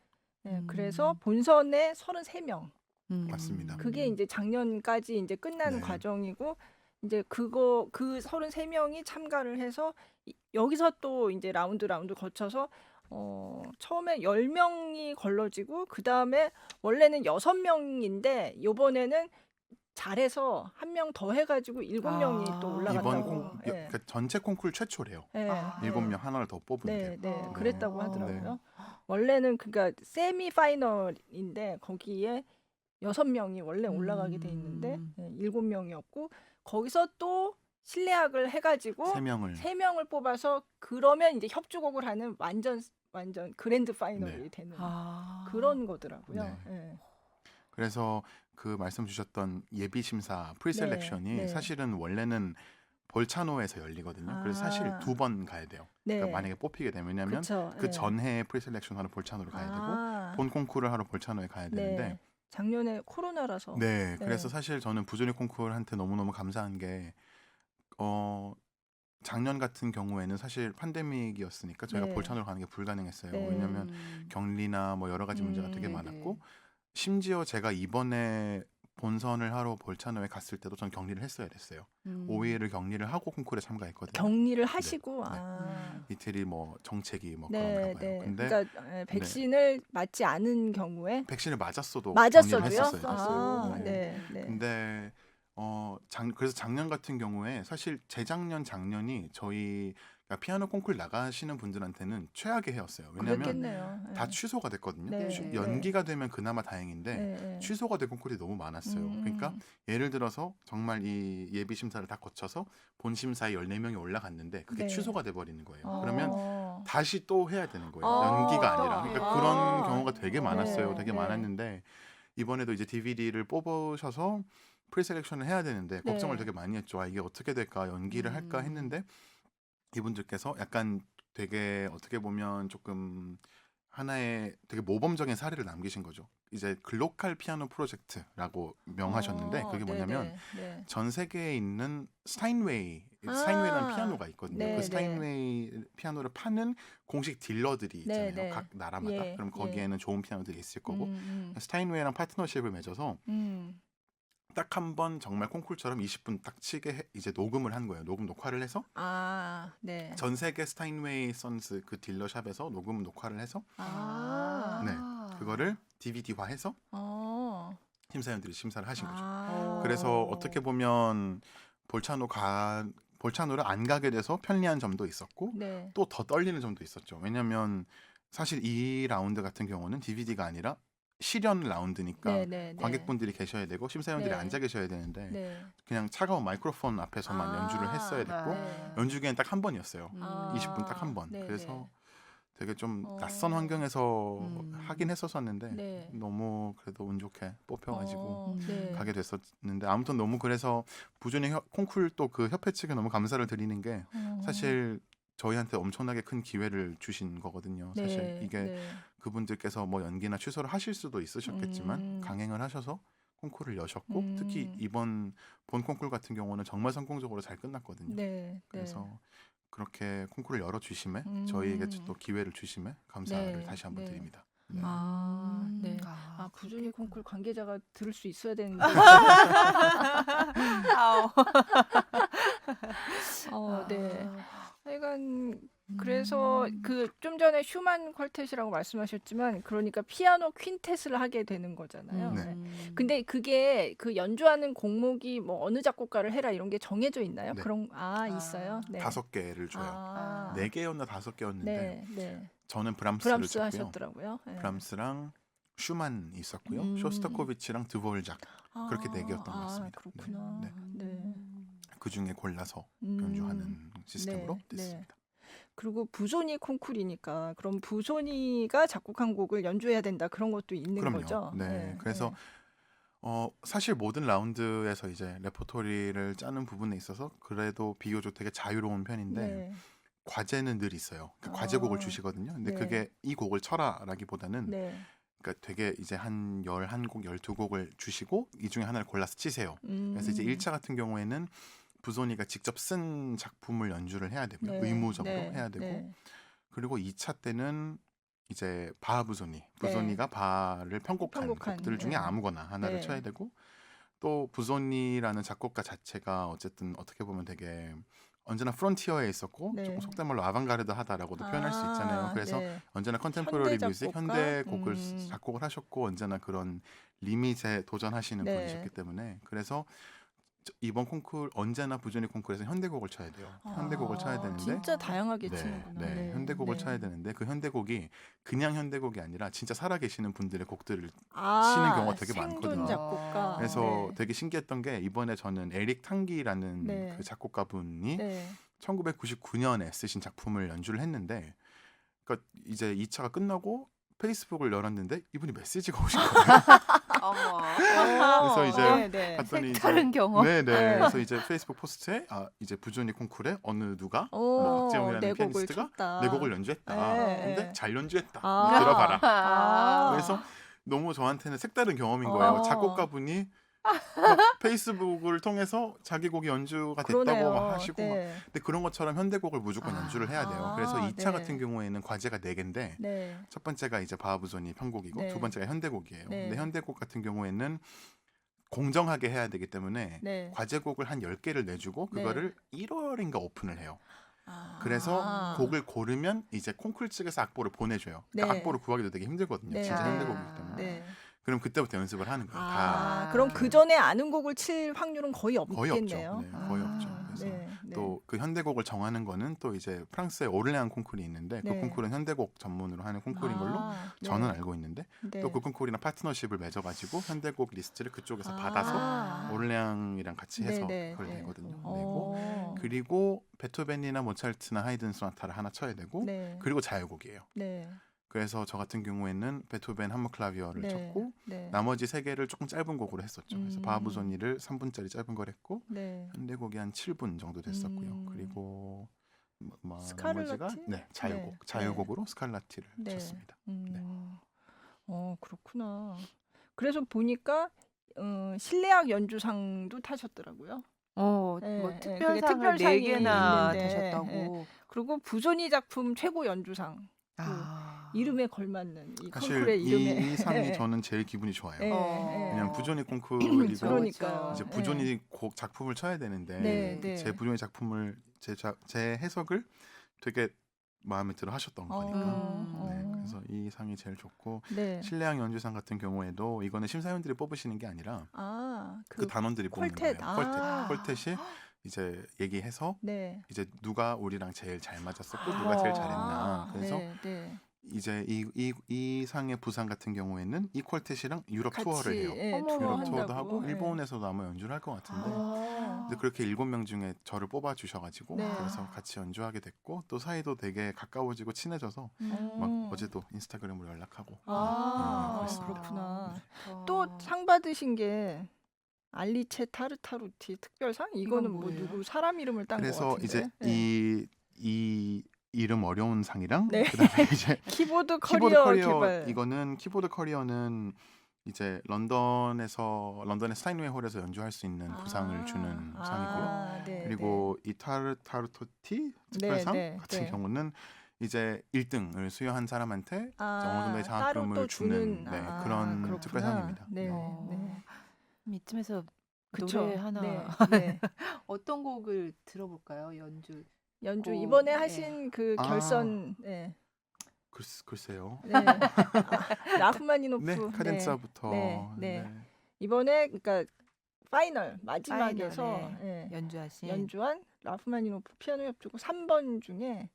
네, 그래서 본선에 33명. 맞습니다. 그게 이제 작년까지 이제 끝나는 네. 과정이고 이제 그 33명이 참가를 해서 여기서 또 이제 라운드 거쳐서 처음에 10명이 걸러지고 그다음에 원래는 6명인데 요번에는 잘해서 한 명 더 해가지고 7명이 또 이번 올라갔다고. 그러니까 전체 콩쿨 최초래요. 네. 7명 하나를 더 뽑은 게. 네, 그랬다고 네. 하더라고요. 원래는 그러니까 세미 파이널인데 거기에 6명이 원래 올라가게 돼 있는데 7명이었고 거기서 또 실내악을 해가지고 3명을 뽑아서 그러면 이제 협주곡을 하는 완전 그랜드 파이널이 되는 그런 거더라고요. 네. 네. 그래서 그 말씀 주셨던 예비 심사 프리셀렉션이 네. 사실은 원래는 볼차노에서 열리거든요. 그래서 사실 2번 가야 돼요. 네. 그러니까 만약에 뽑히게 되면 그쵸. 그 네. 전해에 프리셀렉션 하러 볼차노를 가야 되고 본 콩쿠르를 하러 볼차노에 가야 되는데 작년에 코로나라서. 네, 네. 그래서 사실 저는 부조리 콩쿨한테 너무너무 감사한 게 작년 같은 경우에는 사실 팬데믹이었으니까 저희가 네. 볼찬으로 가는 게 불가능했어요. 네. 왜냐면 격리나 뭐 여러 가지 문제가 되게 네네. 많았고 심지어 제가 이번에 본선을 하러 볼찬호에 갔을 때도 전 격리를 했어야 됐어요. 5일을 격리를 하고 콩쿨에 참가했거든요. 격리를 하시고 네. 아. 이틀이 뭐 정책이 뭐 네, 그런가 봐요. 네. 근데 그러니까 백신을 맞지 않은 경우에 백신을 맞았어도 격리를 맞았어도요? 했었어요. 아, 네. 네, 네. 근데 그래서 작년 같은 경우에 사실 재작년 작년이 저희 그러니까 피아노 콩쿨 나가시는 분들한테는 최악의 해였어요. 왜냐하면 그랬겠네요. 네. 다 취소가 됐거든요. 네, 네. 연기가 되면 그나마 다행인데 네, 네. 취소가 된 콩쿨이 너무 많았어요. 그러니까 예를 들어서 정말 이 예비 심사를 다 거쳐서 본 심사에 14명이 올라갔는데 그게 네. 취소가 돼 버리는 거예요. 그러면 어. 다시 또 해야 되는 거예요. 아. 연기가 아니라. 그러니까 그런 아. 경우가 되게 많았어요. 네, 되게 네. 많았는데 이번에도 이제 DVD를 뽑으셔서 프리셀렉션을 해야 되는데 네. 걱정을 되게 많이 했죠. 아, 이게 어떻게 될까? 연기를 할까 했는데 이분들께서 약간 되게 어떻게 보면 조금 하나의 되게 모범적인 사례를 남기신 거죠. 이제 글로컬 피아노 프로젝트라고 명하셨는데 그게 뭐냐면 네. 전 세계에 있는 스타인웨이라는 아. 피아노가 있거든요. 네, 그 네. 스타인웨이 피아노를 파는 공식 딜러들이 있잖아요. 네, 네. 각 나라마다. 예, 그럼 예. 거기에는 좋은 피아노들이 있을 거고 음. 스타인웨이랑 파트너십을 맺어서 딱 한 번 정말 콩쿨처럼 20분 딱 치게 이제 녹음을 한 거예요. 녹화를 해서 아, 네. 전 세계 스타인웨이 선스 그 딜러샵에서 녹음 녹화를 해서 아. 네. 그거를 DVD화해서 어. 심사위원들이 심사를 하신 거죠. 아. 그래서 어떻게 보면 볼찬호를 안 가게 돼서 편리한 점도 있었고 네. 또 더 떨리는 점도 있었죠. 왜냐하면 사실 이 라운드 같은 경우는 DVD가 아니라 실연 라운드니까 네, 네, 네. 관객분들이 계셔야 되고 심사위원들이 네. 앉아 계셔야 되는데 네. 그냥 차가운 마이크로폰 앞에서만 아. 연주를 했어야 됐고 네. 연주기에는 딱 한 번이었어요. 아. 20분 딱 한 번. 네, 그래서 되게 좀 어. 낯선 환경에서 음. 하긴 했었었는데 네. 너무 그래도 운 좋게 뽑혀가지고 네. 가게 됐었는데 아무튼 너무 그래서 부전히 콩쿨 또 그 협회 측에 너무 감사를 드리는 게 사실 저희한테 엄청나게 큰 기회를 주신 거거든요. 사실 네, 이게 네. 그분들께서 뭐 연기나 취소를 하실 수도 있으셨겠지만 강행을 하셔서 콩쿨을 여셨고 특히 이번 본 콩쿨 같은 경우는 정말 성공적으로 잘 끝났거든요. 네. 그래서 그렇게 콩쿨을 열어주심에 저희에게 또 기회를 주심에 감사를 네, 다시 한번 네. 드립니다. 네. 아, 네. 아, 아, 부조리 콩쿨 관계자가 들을 수 있어야 되는데. 아우. 네. 하여간 음. 그래서 그 좀 전에 슈만 퀄텟이라고 말씀하셨지만 그러니까 피아노 퀸텟을 하게 되는 거잖아요. 네. 네. 근데 그게 그 연주하는 곡목이 뭐 어느 작곡가를 해라 이런 게 정해져 있나요? 네. 그런 있어요. 네. 5개를 줘요. 아. 4개였나 5개였는데 네, 네. 저는 브람스를 브람스 쳤고요. 하셨더라고요. 네. 브람스랑 슈만 있었고요. 쇼스타코비치랑 드보르작 그렇게 4개였던 것 같습니다. 그렇구나. 네. 네. 그 중에 골라서 연주하는 시스템으로 네, 됐습니다. 그리고 부소니 콩쿨이니까 그럼 부소니가 작곡한 곡을 연주해야 된다 그런 것도 있는 그럼요. 거죠. 네. 그래서 사실 모든 라운드에서 이제 레퍼토리를 짜는 부분에 있어서 그래도 비교적 되게 자유로운 편인데 네. 과제는 늘 있어요. 그 과제곡을 아. 주시거든요. 근데 네. 그게 이 곡을 쳐라라기보다는 네. 그러니까 되게 이제 한 11곡, 12곡을 주시고 이 중에 하나를 골라서 치세요. 그래서 이제 1차 같은 경우에는 부소니가 직접 쓴 작품을 연주를 해야 되고요. 네. 의무적으로 네. 해야 되고 네. 그리고 2차 때는 이제 바 부소니가 바를 편곡한 곡들 중에 네. 아무거나 하나를 네. 쳐야 되고 또 부소니라는 작곡가 자체가 어쨌든 어떻게 보면 되게 언제나 프론티어에 있었고 네. 조금 속된 말로 아방가르드하다라고도 표현할 수 있잖아요. 그래서 네. 언제나 컨템포러리 현대 뮤직, 작곡가? 현대곡을 작곡을 하셨고 언제나 그런 리밋에 도전하시는 네. 분이셨기 때문에 그래서 이번 콩쿨 언제나 부조니 콩쿨에서 현대곡을 쳐야 돼요. 현대곡을 쳐야 되는데 진짜 다양하게 네, 치는구나. 네, 현대곡을 네. 쳐야 되는데 그 현대곡이 그냥 현대곡이 아니라 진짜 살아계시는 분들의 곡들을 아, 치는 경우가 되게 생존 많거든요. 작곡가. 그래서 네. 되게 신기했던 게 이번에 저는 에릭 탕기라는 네. 그 작곡가분이 네. 1999년에 쓰신 작품을 연주를 했는데 그러니까 이제 2차가 끝나고 페이스북을 열었는데 이분이 메시지가 오신 거예요. 어머. 그래서 이제 네. 갔더니 색다른 경험. 네네. 네. 그래서 이제 페이스북 포스트에 이제 부조니 콩쿨에 어느 누가 오, 박재웅이라는 내 곡을 피아니스트가 쳤다. 내 곡을 연주했다. 네. 근데 잘 연주했다. 아. 들어봐라. 아. 그래서 너무 저한테는 색다른 경험인 거예요. 어. 작곡가분이 막 페이스북을 통해서 자기 곡이 연주가 됐다고 그러네요. 막 하시고 막 네. 근데 그런 것처럼 현대곡을 무조건 아. 연주를 해야 돼요. 그래서 아, 2차 네. 같은 경우에는 과제가 4개인데 네. 첫 번째가 이제 바하부손이 편곡이고 네. 두 번째가 현대곡이에요. 네. 근데 현대곡 같은 경우에는 공정하게 해야 되기 때문에 네. 과제곡을 한 10개를 내주고 네. 그거를 1월인가 오픈을 해요. 아. 그래서 곡을 고르면 이제 콩쿨 측에서 악보를 보내줘요. 그러니까 네. 악보를 구하기도 되게 힘들거든요. 네. 진짜 아. 현대곡이기 때문에. 네. 그럼 그때부터 연습을 하는 거예요. 다 아, 다 그럼 이렇게. 그 전에 아는 곡을 칠 확률은 거의 거의 없죠. 없겠네요. 네, 거의 아, 없죠. 그래서 네, 네. 또 그 현대곡을 정하는 거는 또 이제 프랑스의 오르레앙 콩쿨이 있는데 그 네. 콩쿨은 현대곡 전문으로 하는 콩쿨인 걸로 아, 네. 저는 알고 있는데 네. 또 그 콩쿨이랑 파트너십을 맺어가지고 현대곡 리스트를 그쪽에서 아. 받아서 오르레앙이랑 같이 네, 해서 네, 그걸 네. 내거든요. 내고 어. 그리고 베토벤이나 모차르트나 하이든 소나타를 하나 쳐야 되고 네. 그리고 자유곡이에요. 네. 그래서 저 같은 경우에는 베토벤 함머클라비어를 네. 쳤고 네. 나머지 3개를 조금 짧은 곡으로 했었죠. 그래서 바하부손이를 3분짜리 짧은 걸 했고 네. 현대곡이 한 7분 정도 됐었고요. 음. 그리고 나머지가 스칼라티? 네 자유곡 네. 자유곡으로 스칼라티를 네. 쳤습니다. 네. 그렇구나. 그래서 보니까 실내악 연주상도 타셨더라고요. 뭐 네, 네, 그게 특별상을 특별상이 4개나 있는데, 타셨다고. 그리고 부소니 작품 최고 연주상. 아. 이름에 걸맞는 이 사실 콩쿨의 이름에. 이 상이 저는 제일 기분이 좋아요. 네, 어. 왜냐면 부조니 콩쿨이고 그러니까요. 이제 네. 부조니 곡 작품을 쳐야 되는데 네, 네. 제 부조니 작품을 제 해석을 되게 마음에 들어 하셨던 거니까. 네, 그래서 이 상이 제일 좋고 네. 실내악 연주상 같은 경우에도 이거는 심사위원들이 뽑으시는 게 아니라 그 단원들이 뽑는 콜텟. 거예요. 아. 콜텟이 이제 얘기해서 네. 이제 누가 우리랑 제일 잘 맞았었고 누가 제일 잘했나. 그래서 네, 네. 이제 이 상의 부상 같은 경우에는 이 콜텟이랑 유럽 같이 투어를 해요. 예, 어머, 유럽 투어한다고. 투어도 하고 예. 일본에서도 아마 연주를 할 것 같은데 아. 근데 그렇게 7명 중에 저를 뽑아 주셔가지고 네. 그래서 같이 연주하게 됐고 또 사이도 되게 가까워지고 친해져서 음. 막 어제도 인스타그램으로 연락하고 아, 그랬습니다. 그렇구나. 어. 또 상 받으신 게 알리체 타르타루티 특별상? 이거는 이건 뭐 뭐예요? 누구 사람 이름을 딴 것 그래서 같은데. 이제 네. 이 이름 어려운 상이랑 네. 그다음에 이제 키보드 키보드 커리어 커리어 개발. 이거는 키보드 커리어는 이제 런던의 스타인웨이 홀에서 연주할 수 있는 부상을 주는 상이고요. 네, 그리고 이 타르토티 특별상 네, 같은 네. 경우는 이제 1등을 수여한 사람한테 아, 어느 정도의 따로 또 장학금을 주는 주는 그런 그렇구나. 특별상입니다. 네, 어. 네. 이쯤에서 그쵸. 노래 하나 네, 네. 어떤 곡을 들어볼까요? 연주. 연주 어, 이번에 네. 하신 그 아. 결선 네. 글쎄요. 네. 라흐마니노프. 네, 카덴사부터 네, 네. 이번에 그러니까 파이널 마지막에서 파이널에 예, 연주하신 연주한 라흐마니노프 피아노 협주곡 3번 중에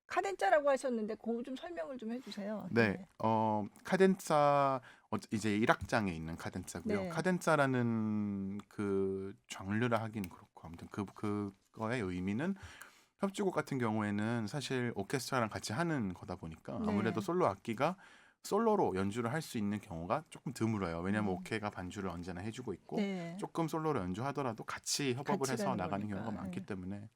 카덴짜라고 하셨는데 그거 좀 설명을 좀 해주세요. 네, 카덴사 이제 1악장에 있는 카덴사고요. 네. 카덴사라는 그 장르라 하긴 그렇고 아무튼 그거의 의미는 협주곡 같은 경우에는 사실 오케스트라랑 같이 하는 거다 보니까 네. 아무래도 솔로 악기가 솔로로 연주를 할 수 있는 경우가 조금 드물어요. 왜냐하면 오케가 반주를 언제나 해주고 있고 네. 조금 솔로로 연주하더라도 같이 협업을 같이 해서 가는 나가는 거니까. 경우가 많기 네. 때문에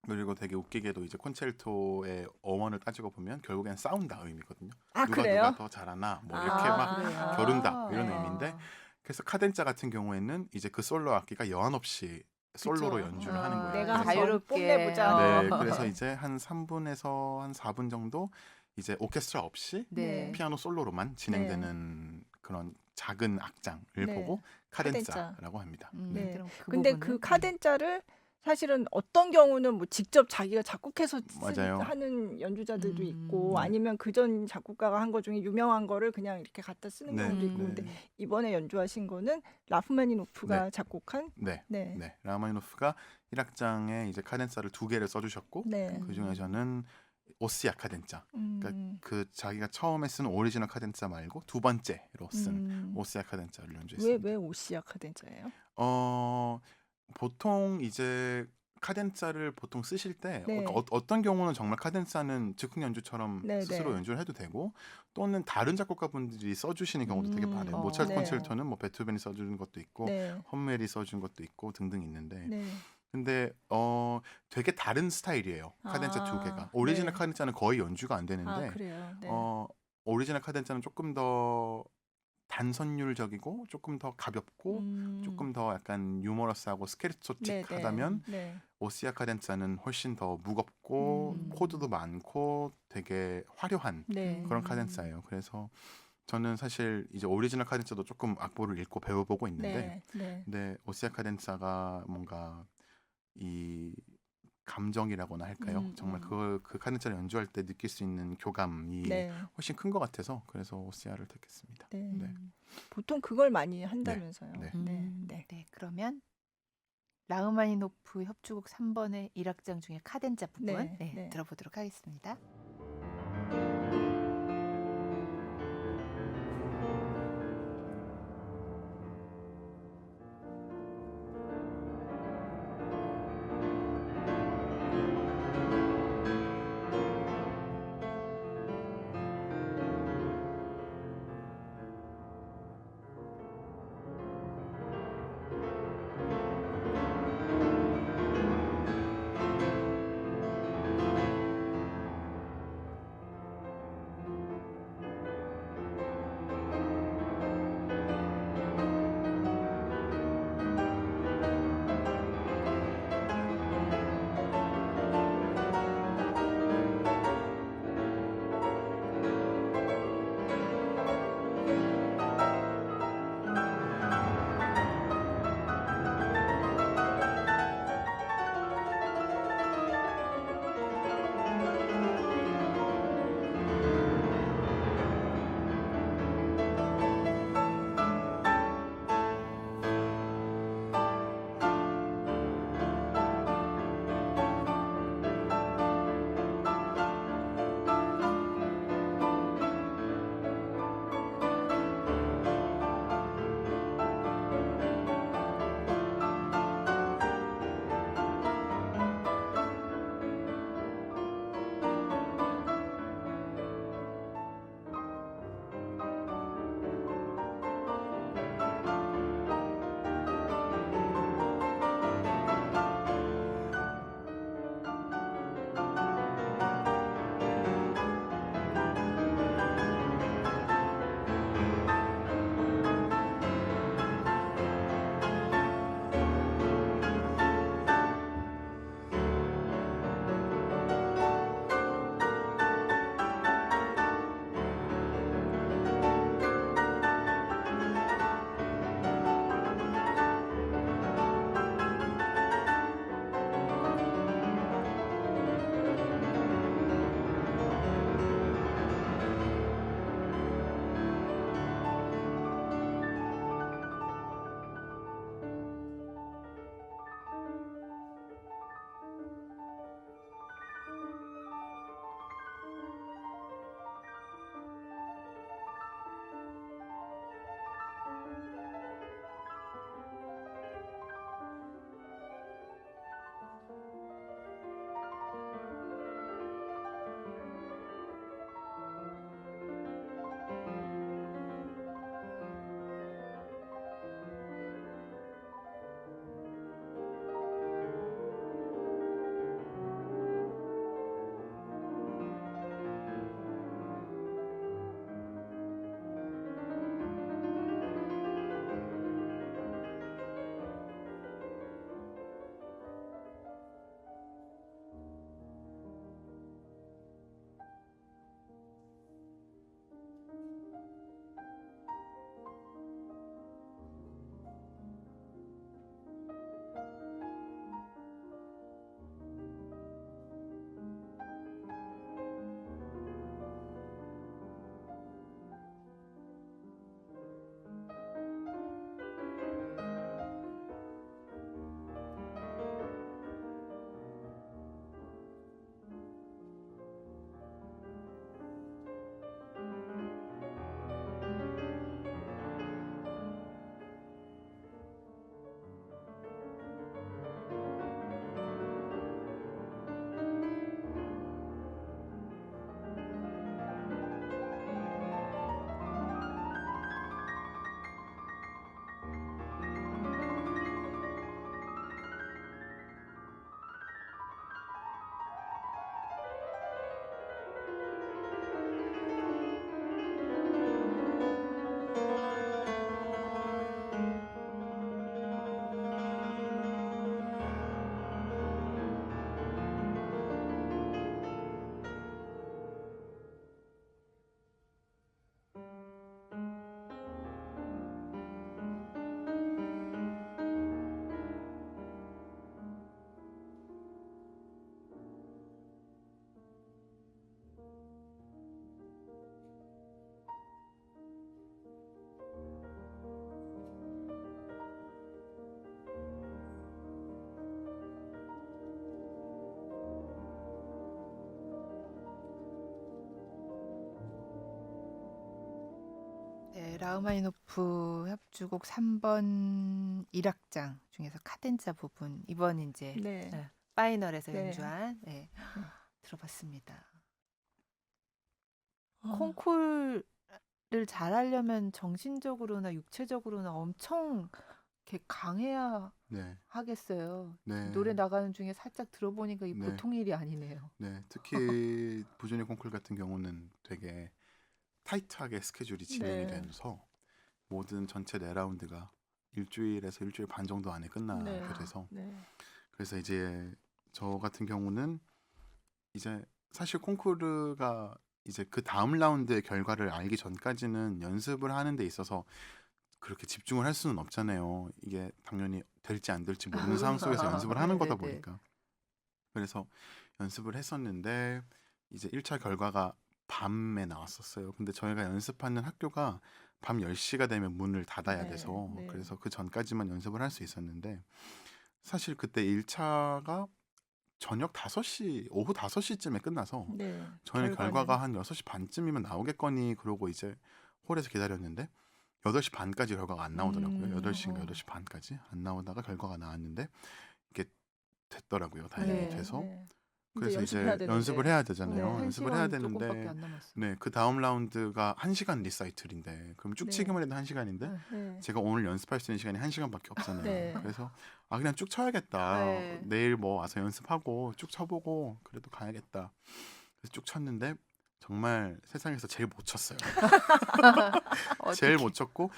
그리고 되게 웃기게도 이제 콘체르토의 어원을 따지고 보면 결국엔 싸운다 의미거든요. 아 누가 그래요? 더 잘하나 뭐 이렇게 아, 막 그래요? 겨룬다 이런 네. 의미인데 그래서 카덴자 같은 경우에는 이제 그 솔로 악기가 여한 없이 솔로로 그쵸. 연주를 하는 거예요. 내가 그래서 자유롭게. 뽐내보자. 네, 그래서 이제 한 3분에서 한 4분 정도 이제 오케스트라 없이 네. 피아노 솔로로만 진행되는 그런 작은 악장을 네. 보고 카덴자라고 합니다. 네. 그럼 그 근데 부분은? 그 카덴짜를 사실은 어떤 경우는 뭐 직접 자기가 작곡해서 맞아요. 하는 연주자들도 있고 음. 아니면 그전 작곡가가 한 거 중에 유명한 거를 그냥 이렇게 갖다 쓰는 네, 경우도 있고 네. 근데 이번에 연주하신 거는 라흐마니노프가 작곡한 네. 네. 네. 라마니노프가 1악장에 이제 카덴사를 2개를 써주셨고 네. 그 중에서는 오스야 카덴자. 음. 그 자기가 처음에 쓴 오리지널 카덴사 말고 두 번째로 쓴 오스야 카덴자를 연주했습니다. 왜 오시아 카덴자예요? 보통 이제 카덴사를 보통 쓰실 때 네. 어떤 경우는 정말 카덴사는 즉흥 연주처럼 네, 스스로 네. 연주를 해도 되고 또는 다른 작곡가분들이 써주시는 경우도 되게 많아요. 모차르트 네. 콘체르토는 뭐 베토벤이 써주는 것도 있고 네. 험멜이 써준 것도 있고 등등 있는데 네. 근데 되게 다른 스타일이에요. 카덴자 두 개가. 아, 오리지널 네. 카덴자는 거의 연주가 안 되는데 아 그래요. 네. 오리지널 카덴자는 조금 더 단선율적이고 조금 더 가볍고 조금 음. 더 약간 유머러스하고 네, 스케르초틱하다면 네. 오시아 카덴자는 훨씬 더 무겁고 음. 코드도 많고 되게 화려한 네. 그런 카덴자예요. 그래서 저는 사실 이제 오리지널 카덴자도 조금 악보를 읽고 배워보고 있는데 네. 네. 근데 오시아 카덴자가 뭔가 이 감정이라고나 할까요? 정말 음. 그 카덴자를 연주할 때 느낄 수 있는 교감이 네. 훨씬 큰 것 같아서 그래서 오시아를 택했습니다. 네. 네. 보통 그걸 많이 한다면서요. 네. 네. 네. 네, 그러면 라흐마니노프 협주곡 3번의 1악장 중에 카덴자 부분 네, 네, 네. 들어보도록 하겠습니다. 라흐마니노프 협주곡 3번 1악장 중에서 카덴자 부분 이번 이제 네. 파이널에서 네. 연주한 들어봤습니다. 어, 콩쿨을 잘하려면 정신적으로나 육체적으로나 엄청 이렇게 강해야 네, 하겠어요. 네, 노래 나가는 중에 살짝 들어보니까 이 네. 보통 일이 아니네요. 네. 특히 부조니 콩쿨 같은 경우는 되게 타이트하게 스케줄이 진행이 네. 돼서 모든 전체 4라운드가 일주일에서 일주일 반 정도 안에 끝나게 네. 돼서 네. 그래서 이제 저 같은 경우는 이제 사실 콩쿠르가 이제 그 다음 라운드의 결과를 알기 전까지는 연습을 하는 데 있어서 그렇게 집중을 할 수는 없잖아요. 이게 당연히 될지 안 될지 모르는 상황 속에서 연습을 하는 거다 네네네. 보니까. 그래서 연습을 했었는데 이제 1차 결과가 밤에 나왔었어요. 근데 저희가 연습하는 학교가 밤 10시가 되면 문을 닫아야 네, 돼서 네. 그래서 그 전까지만 연습을 할 수 있었는데 사실 그때 1차가 저녁 5시, 오후 5시쯤에 끝나서 네. 저희는 결과는 결과가 한 6시 반쯤이면 나오겠거니 그러고 이제 홀에서 기다렸는데 8시 반까지 결과가 안 나오더라고요. 8시인가 8시 반까지 안 나오다가 결과가 나왔는데 이게 됐더라고요. 다행히 네. 돼서. 네. 그래서 연습을 해야 이제 되는데. 연습을 해야 되잖아요. 네. 연습을 해야 1시간 조금밖에 되는데 안 남았어. 네, 그 다음 라운드가 1시간 리사이틀인데 그럼 쭉 네. 치기만 해도 1시간인데 네. 네. 제가 오늘 연습할 수 있는 시간이 1시간밖에 없잖아요. 네. 그래서 아 그냥 쭉 쳐야겠다. 네. 내일 뭐 와서 연습하고 쭉 쳐보고 그래도 가야겠다. 그래서 쭉 쳤는데 정말 세상에서 제일 못 쳤어요. 제일 어떻게? 못 쳤고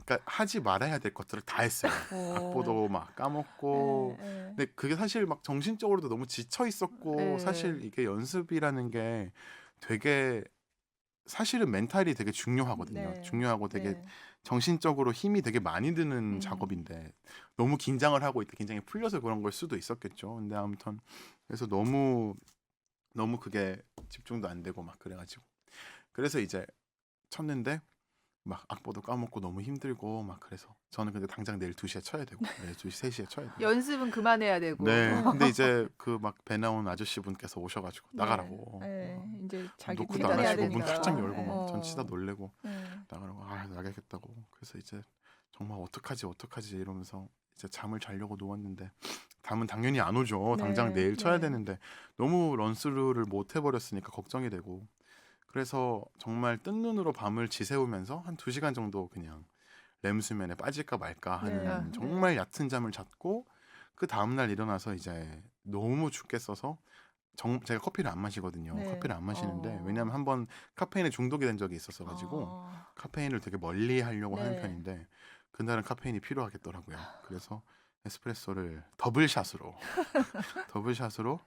그러니까 하지 말아야 될 것들을 다 했어요. 악보도 막 까먹고 네. 네. 근데 그게 사실 막 정신적으로도 너무 지쳐 있었고 네. 사실 이게 연습이라는 게 되게 사실은 멘탈이 되게 중요하거든요. 네. 중요하고 되게 네. 정신적으로 힘이 되게 많이 드는 음. 작업인데 너무 긴장을 하고 있다 긴장이 풀려서 그런 걸 수도 있었겠죠. 근데 아무튼 그래서 너무 그게 집중도 안 되고 막 그래가지고 그래서 이제 쳤는데 막 악보도 까먹고 너무 힘들고 막 그래서 저는 근데 당장 내일 2시에 쳐야 되고 내일 2시 3시에 쳐야 되고 연습은 그만해야 되고. 네 근데 이제 그 막 배 나온 아저씨 분께서 오셔가지고 나가라고 네. 이제 자기 노크도 안 퇴근해야 하시고 문 되니까. 활짝 열고 네. 막 전 치다 놀래고 네. 나가라고 아 나가겠다고 그래서 이제 정말 어떡하지 이러면서 이제 잠을 자려고 누웠는데 잠은 당연히 안 오죠. 당장 네, 내일 쳐야 네. 되는데 너무 런스루를 못 해버렸으니까 걱정이 되고 그래서 정말 뜬 눈으로 밤을 지새우면서 한 2시간 정도 그냥 렘 수면에 빠질까 말까 하는 네, 정말 얕은 잠을 잤고 그 다음날 일어나서 이제 너무 죽겠어서 제가 커피를 안 마시거든요. 네. 커피를 안 마시는데 어. 왜냐하면 한번 카페인에 중독이 된 적이 있었어가지고 카페인을 되게 멀리 하려고 하는 네. 편인데 그날은 카페인이 필요하겠더라고요. 그래서 에스프레소를 더블샷으로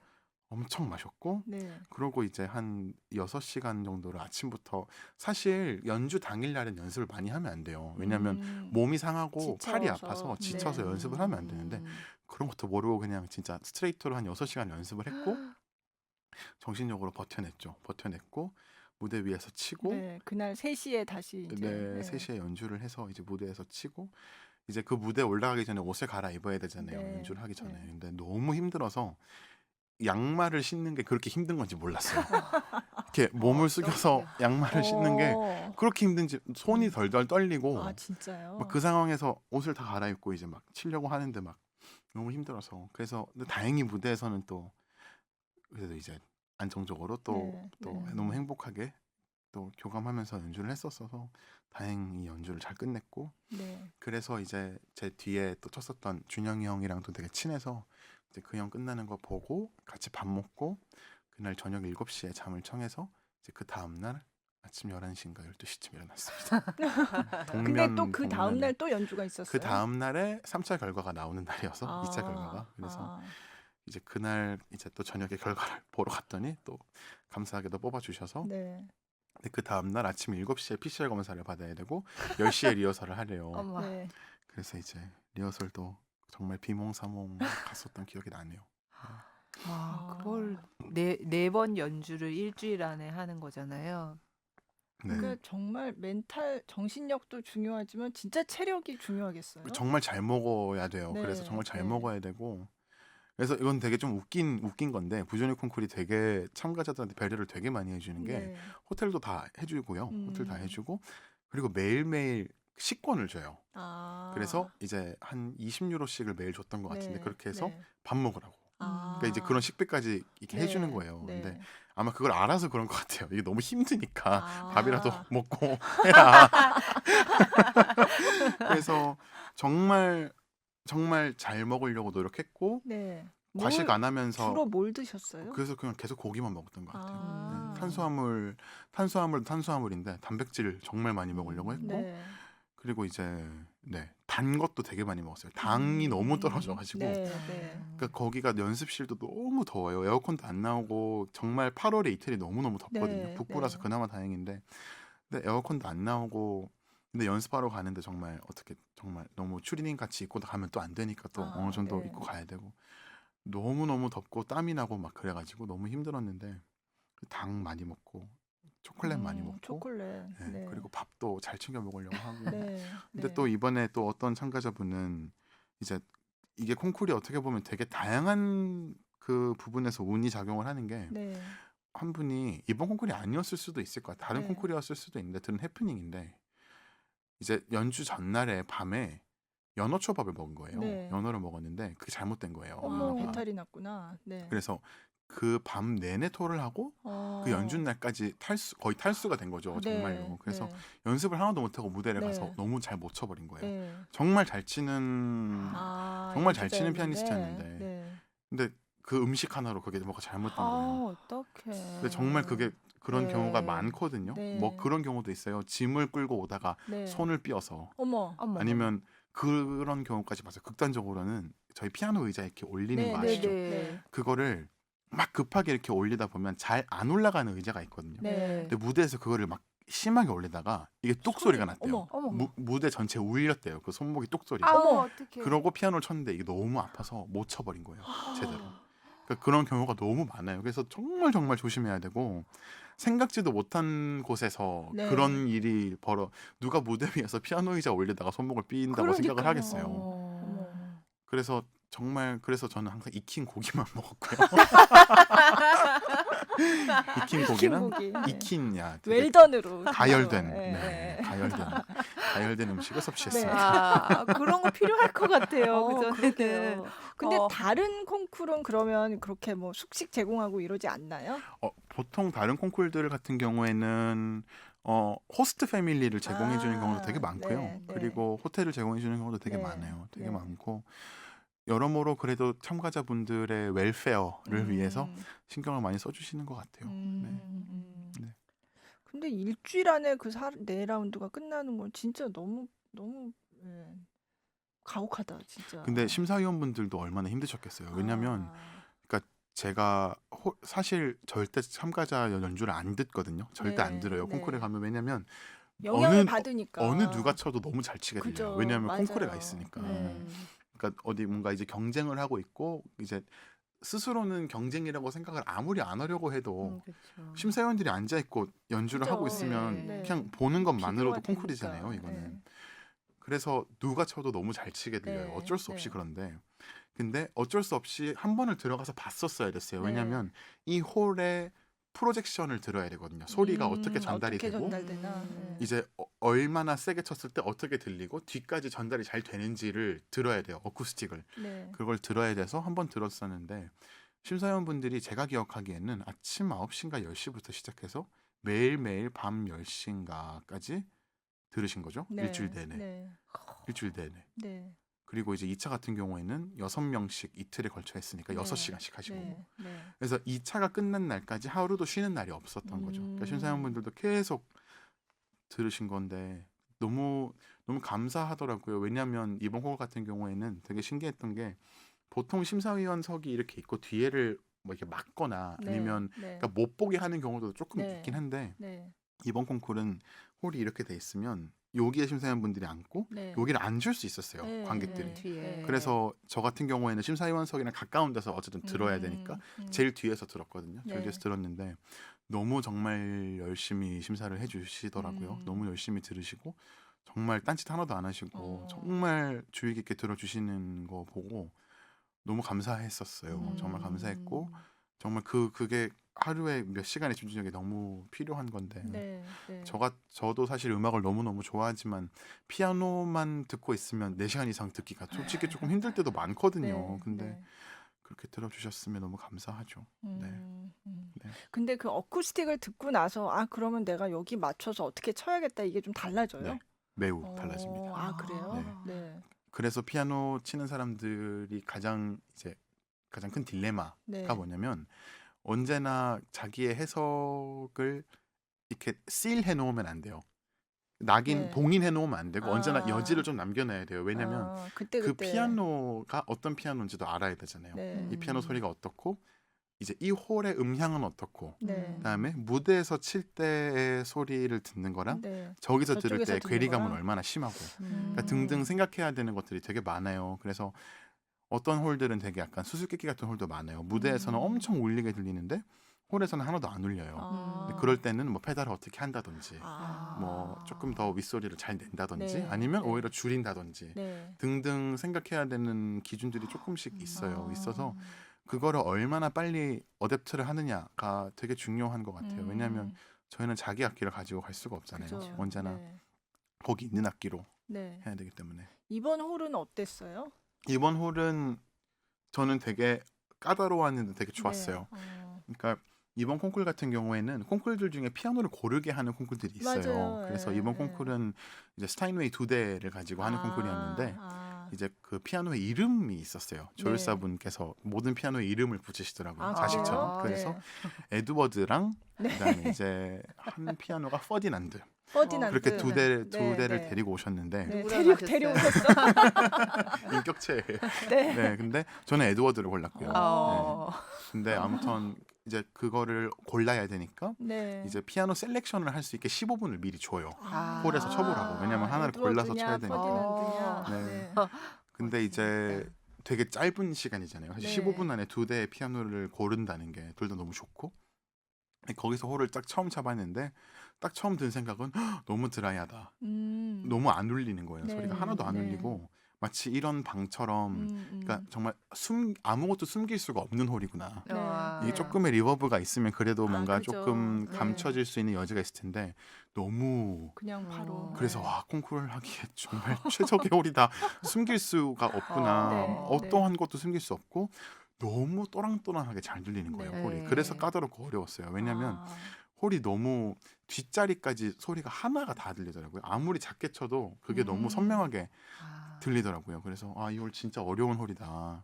엄청 마셨고 네. 그러고 이제 한 6시간 정도를 아침부터 사실 연주 당일날은 연습을 많이 하면 안 돼요. 왜냐하면 몸이 상하고 팔이 지쳐서. 아파서 지쳐서 네. 연습을 하면 안 되는데 그런 것도 모르고 그냥 진짜 스트레이트로 한 6시간 연습을 했고 정신력으로 버텨냈고 무대 위에서 치고 네. 그날 3시에 다시 이제 네, 3시에 연주를 해서 이제 무대에서 치고 이제 그 무대에 올라가기 전에 옷을 갈아입어야 되잖아요. 네, 연주를 하기 전에. 네. 근데 너무 힘들어서 양말을 신는 게 그렇게 힘든 건지 몰랐어요. 이렇게 몸을 숙여서 양말을 신는 게 그렇게 힘든지 손이 덜덜 떨리고 아 진짜요? 막 그 상황에서 옷을 다 갈아입고 이제 막 치려고 하는데 막 너무 힘들어서 그래서 근데 다행히 무대에서는 또 그래도 이제 안정적으로 또 네. 너무 행복하게 또 교감하면서 연주를 했었어서 다행히 연주를 잘 끝냈고 네. 그래서 이제 제 뒤에 또 쳤었던 준영이 형이랑도 되게 친해서 이제 그 형 끝나는 거 보고 같이 밥 먹고 그날 저녁 7시에 잠을 청해서 이제 그 다음 날 아침 11시인가 12시쯤 일어났습니다. 근데 또 그 다음 날 또 연주가 있었어요. 그 다음 날에 3차 결과가 나오는 날이어서 2차 결과가 그래서 이제 그날 이제 또 저녁에 결과를 보러 갔더니 또 감사하게도 뽑아주셔서 네. 근데 그 다음날 아침 7시에 PCR 검사를 받아야 되고 10시에 리허설을 하래요. 어머. 네. 그래서 이제 리허설도 정말 비몽사몽 갔었던 기억이 나네요. 와, 그걸 네 번 연주를 일주일 안에 하는 거잖아요. 네. 그러니까 정말 멘탈 정신력도 중요하지만 진짜 체력이 중요하겠어요. 정말 잘 먹어야 돼요. 네, 그래서 정말 잘 네. 먹어야 되고 그래서 이건 되게 좀 웃긴 건데 부조니 콩쿨이 되게 참가자들한테 배려를 되게 많이 해주는 게 네. 호텔도 다 해주고요. 음. 호텔 다 해주고 그리고 매일매일 식권을 줘요. 아. 그래서 이제 한 20유로씩을 매일 줬던 것 같은데 네, 그렇게 해서 네. 밥 먹으라고. 아. 그러니까 이제 그런 식비까지 이렇게 네, 해주는 거예요. 네. 근데 아마 그걸 알아서 그런 것 같아요. 이게 너무 힘드니까 아. 밥이라도 먹고 해라. 그래서 정말 정말 잘 먹으려고 노력했고 네. 과식 안 하면서 주로 뭘 드셨어요? 그래서 그냥 계속 고기만 먹었던 것 같아요. 아. 네, 탄수화물인데 단백질 정말 많이 먹으려고 했고 네. 그리고 이제 네, 단 것도 되게 많이 먹었어요. 당이 너무 떨어져가지고 네, 네. 그러니까 거기가 연습실도 너무 더워요. 에어컨도 안 나오고 정말 8월에 이태리 너무너무 덥거든요. 네, 북부라서 네. 그나마 다행인데 근데 에어컨도 안 나오고 근데 연습하러 가는데 정말 어떻게 정말 너무 추리닝 같이 입고 가면 또 안 되니까 또 아, 어느 정도 네. 입고 가야 되고 너무너무 덥고 땀이 나고 막 그래가지고 너무 힘들었는데 당 많이 먹고 초콜릿 많이 먹고 초콜릿. 네, 네. 그리고 밥도 잘 챙겨 먹으려고 하고 네. 근데 네. 또 이번에 또 어떤 참가자분은 이제 이게 콩쿨이 어떻게 보면 되게 다양한 그 부분에서 운이 작용을 하는 게 한 네. 분이 이번 콩쿨이 아니었을 수도 있을 거야. 다른 네. 콩쿨이었을 수도 있는데 들은 해프닝인데 이제 연주 전날에 밤에 연어초밥을 먹은 거예요. 네. 연어를 먹었는데 그게 잘못된 거예요. 어머, 연어가. 배탈이 났구나. 네. 그래서 그 밤 내내 토를 하고 그 연주 날까지 거의 탈수가 된 거죠. 정말로. 네. 그래서 네. 연습을 하나도 못하고 무대를 네. 가서 너무 잘 못 쳐버린 거예요. 네. 정말 잘 치는 아, 정말 잘 치는 연주자였는데. 피아니스트였는데 네. 근데 그 음식 하나로 그게 뭐가 잘못된 거예요. 아, 어떡해. 근데 정말 그게 그런 네. 경우가 많거든요. 네. 뭐 그런 경우도 있어요. 짐을 끌고 오다가 네. 손을 삐어서 어머. 어머. 아니면 그런 경우까지 봤어요. 극단적으로는 저희 피아노 의자 이렇게 올리는 네, 거 네, 아시죠? 네. 그거를 막 급하게 이렇게 올리다 보면 잘 안 올라가는 의자가 있거든요. 네. 근데 무대에서 그거를 막 심하게 올리다가 이게 뚝 소리가 났대요. 어머. 무대 전체에 울렸대요. 그 손목이 뚝 소리가. 아우, 어머. 어떡해. 그러고 피아노를 쳤는데 이게 너무 아파서 못 쳐버린 거예요. 제대로. 그러니까 그런 경우가 너무 많아요. 그래서 정말 정말 조심해야 되고 생각지도 못한 곳에서 네. 그런 일이 누가 무대 위에서 피아노 의자 올리다가 손목을 삔다고 생각을 그러니까요. 하겠어요. 어머. 그래서 정말 그래서 저는 항상 익힌 고기만 먹었고요. 익힌 고기는 고기. 익힌 되게 웰던으로 가열된 네. 네, 가열된 음식을 섭취했습니다. 아, 그런 거 필요할 것 같아요. 그전에는. 그러게요. 근데 어. 다른 콩쿠르는 그러면 그렇게 뭐 숙식 제공하고 이러지 않나요? 보통 다른 콩쿨들 같은 경우에는 호스트 패밀리를 제공해 주는 경우도 되게 많고요. 네, 네. 그리고 호텔을 제공해 주는 경우도 되게 네, 많아요. 되게 네. 많고 여러모로 그래도 참가자분들의 웰페어를 위해서 신경을 많이 써주시는 것 같아요. 네. 근데 일주일 안에 그 4라운드가 끝나는 건 진짜 너무 예, 가혹하다 진짜. 근데 심사위원분들도 얼마나 힘드셨겠어요. 왜냐면 제가 사실 절대 참가자 연주를 안 듣거든요. 절대 네, 안 들어요. 네. 콩쿠르에 가면 왜냐면 영향을 받으니까 어느 누가 쳐도 너무 잘 치게 들려요. 그죠, 왜냐하면 맞아요. 콩쿠르가 있으니까. 네. 그러니까 어디 뭔가 이제 경쟁을 하고 있고 이제 스스로는 경쟁이라고 생각을 아무리 안 하려고 해도 그렇죠. 심사위원들이 앉아 있고 연주를 그죠. 하고 있으면 네. 그냥 보는 것만으로도 비교가 콩쿠르잖아요. 되니까. 이거는. 네. 그래서 누가 쳐도 너무 잘 치게 들려요. 네, 어쩔 수 없이 네. 그런데 근데 어쩔 수 없이 한 번을 들어가서 봤었어야 됐어요. 네. 왜냐하면 이 홀에 프로젝션을 들어야 되거든요. 소리가 어떻게 전달이 어떻게 되고 전달되나. 네. 이제 얼마나 세게 쳤을 때 어떻게 들리고 뒤까지 전달이 잘 되는지를 들어야 돼요. 어쿠스틱을. 네. 그걸 들어야 돼서 한 번 들었었는데 심사위원분들이 제가 기억하기에는 아침 9시인가 10시부터 시작해서 매일매일 밤 10시인가까지 들으신 거죠. 네. 일주일 내내. 네. 일주일 내내. 네. 그리고 이제 2차 같은 경우에는 6명씩 이틀에 걸쳐 했으니까 네. 6시간씩 하시고. 네. 네. 그래서 2차가 끝난 날까지 하루도 쉬는 날이 없었던 거죠. 그러니까 심사위원분들도 계속 들으신 건데 너무 너무 감사하더라고요. 왜냐하면 이번 홀 같은 경우에는 되게 신기했던 게 보통 심사위원석이 이렇게 있고 뒤에를 뭐 이렇게 막거나 네. 아니면 네. 그러니까 못 보게 하는 경우도 조금 네. 있긴 한데 네. 이번 콩쿨은 홀이 이렇게 돼 있으면 여기에 심사위원분들이 앉고 네. 여기를 앉을 수 있었어요. 네. 관객들이. 네. 뒤에. 그래서 저 같은 경우에는 심사위원석이랑 가까운 데서 어쨌든 들어야 되니까 제일 뒤에서 들었거든요. 제일 네. 뒤에서 들었는데 너무 정말 열심히 심사를 해주시더라고요. 너무 열심히 들으시고 정말 딴짓 하나도 안 하시고 정말 주의 깊게 들어주시는 거 보고 너무 감사했었어요. 정말 감사했고 정말 그게 하루에 몇 시간의 집중력이 너무 필요한 건데 네. 네. 저도 사실 음악을 너무너무 좋아하지만 피아노만 듣고 있으면 4시간 이상 듣기가 솔직히 조금 힘들 때도 많거든요. 네. 근데 네. 그렇게 들어주셨으면 너무 감사하죠. 네. 네. 근데 그 어쿠스틱을 듣고 나서 아 그러면 내가 여기 맞춰서 어떻게 쳐야겠다 이게 좀 달라져요? 네. 매우 달라집니다. 아 그래요? 네. 그래서 피아노 치는 사람들이 가장 큰 딜레마가 네. 뭐냐면 언제나 자기의 해석을 이렇게 씰해 놓으면 안 돼요. 네. 봉인해 놓으면 안 되고 언제나 아. 여지를 좀 남겨놔야 돼요. 왜냐면 그때 그 피아노가 어떤 피아노인지도 알아야 되잖아요. 네. 이 피아노 소리가 어떻고 이제 이 홀의 음향은 어떻고 네. 그다음에 무대에서 칠 때의 소리를 듣는 거랑 네. 저기서 들을 저쪽에서 때 듣는 괴리감은 거랑? 얼마나 심하고 음. 그러니까 등등 생각해야 되는 것들이 되게 많아요. 그래서 어떤 홀들은 되게 약간 수수께끼 같은 홀도 많아요. 무대에서는 엄청 울리게 들리는데 홀에서는 하나도 안 울려요. 아. 근데 그럴 때는 뭐 페달을 어떻게 한다든지 아. 뭐 조금 더 윗소리를 잘 낸다든지 네. 아니면 네. 오히려 줄인다든지 네. 등등 생각해야 되는 기준들이 조금씩 있어요. 아. 있어서 그거를 얼마나 빨리 어댑트를 하느냐가 되게 중요한 것 같아요. 왜냐하면 저희는 자기 악기를 가지고 갈 수가 없잖아요. 그죠. 언제나 네. 거기 있는 악기로 네. 해야 되기 때문에 이번 홀은 어땠어요? 이번 홀은 저는 되게 까다로웠는데 되게 좋았어요. 네. 그러니까 이번 콩쿨 같은 경우에는 콩쿨들 중에 피아노를 고르게 하는 콩쿨들이 있어요. 맞아요. 그래서 예, 이번 예. 콩쿨은 이제 스타인웨이 2대를 가지고 하는 콩쿨이었는데 아. 이제 그 피아노의 이름이 있었어요. 조율사분께서 모든 피아노의 이름을 붙이시더라고요. 아, 자식처럼. 그래요? 그래서 에드워드랑 네. 그다음에 이제 한 피아노가 퍼디난드 퍼디난드. 그렇게 두 네, 대를 네. 데리고 오셨는데 네. 누구랑 데려오셨어. 인격체. 네. 네, 근데 저는 에드워드를 골랐고요. 어. 근데 아무튼 이제 그거를 골라야 되니까 네. 이제 피아노 셀렉션을 할 수 있게 15분을 미리 줘요. 아. 홀에서 쳐보라고. 왜냐면 하나를 골라서 쳐야 되니까. 퍼디난드냐. 네. 네. 근데 이제 되게 짧은 시간이잖아요. 사실 네. 15분 안에 2대의 피아노를 고른다는 게 둘 다 너무 좋고 거기서 홀을 딱 처음 쳐봤는데 딱 처음 든 생각은 "헉, 너무 드라이하다. 너무 안 울리는 거예요. 네. 소리가 하나도 안 네. 울리고 마치 이런 방처럼 그러니까 정말 아무것도 숨길 수가 없는 홀이구나. 네. 와. 이게 조금의 리버브가 있으면 그래도 뭔가 그죠. 조금 네. 감춰질 수 있는 여지가 있을 텐데 너무 그냥 바로. 그래서 네. 와 콩쿠르를 하기에 정말 최적의 홀이다. 숨길 수가 없구나. 네, 어떠한 것도 숨길 수 없고 너무 또랑또랑하게 잘 들리는 거예요. 네. 홀이. 그래서 까다롭고 어려웠어요. 왜냐하면 아. 홀이 너무 뒷자리까지 소리가 하나가 다 들리더라고요. 아무리 작게 쳐도 그게 너무 선명하게 아. 들리더라고요. 그래서 이 홀 진짜 어려운 홀이다.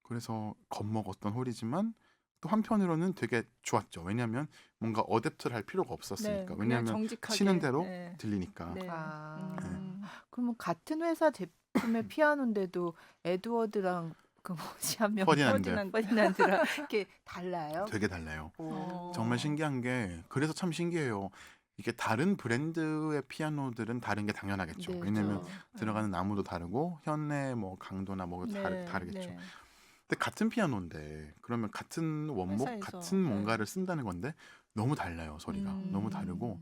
그래서 겁먹었던 홀이지만 또 한편으로는 되게 좋았죠. 왜냐하면 뭔가 어댑트를 할 필요가 없었으니까. 네, 그냥 왜냐하면 정직하게. 치는 대로 네. 들리니까. 네. 아. 음. 그러면 같은 회사 제품의 피아노인데도 에드워드랑 그 뭐지 한 명 퍼디난드. 퍼디난드랑 이렇게 달라요? 되게 달라요. 오. 정말 신기한 게 그래서 참 신기해요. 이게 다른 브랜드의 피아노들은 다른 게 당연하겠죠. 네, 왜냐면 그렇죠. 들어가는 나무도 다르고 현의 뭐 강도나 뭐 다르겠죠. 네. 근데 같은 피아노인데 그러면 같은 원목, 회사에서, 같은 네. 뭔가를 쓴다는 건데 너무 달라요. 소리가 너무 다르고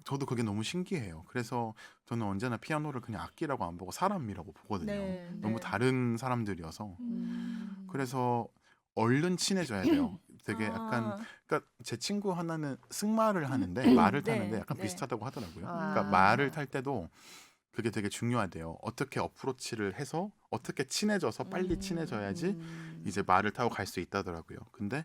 저도 그게 너무 신기해요. 그래서 저는 언제나 피아노를 그냥 악기라고 안 보고 사람이라고 보거든요. 네, 너무 네. 다른 사람들이어서 음. 그래서 얼른 친해져야 돼요. 되게 약간 아. 그러니까 제 친구 하나는 승마를 하는데 말을 네, 타는데 약간 네. 비슷하다고 하더라고요. 아. 그러니까 말을 탈 때도 그게 되게 중요하대요. 어떻게 어프로치를 해서 어떻게 친해져서 빨리 친해져야지 이제 말을 타고 갈 수 있다더라고요. 근데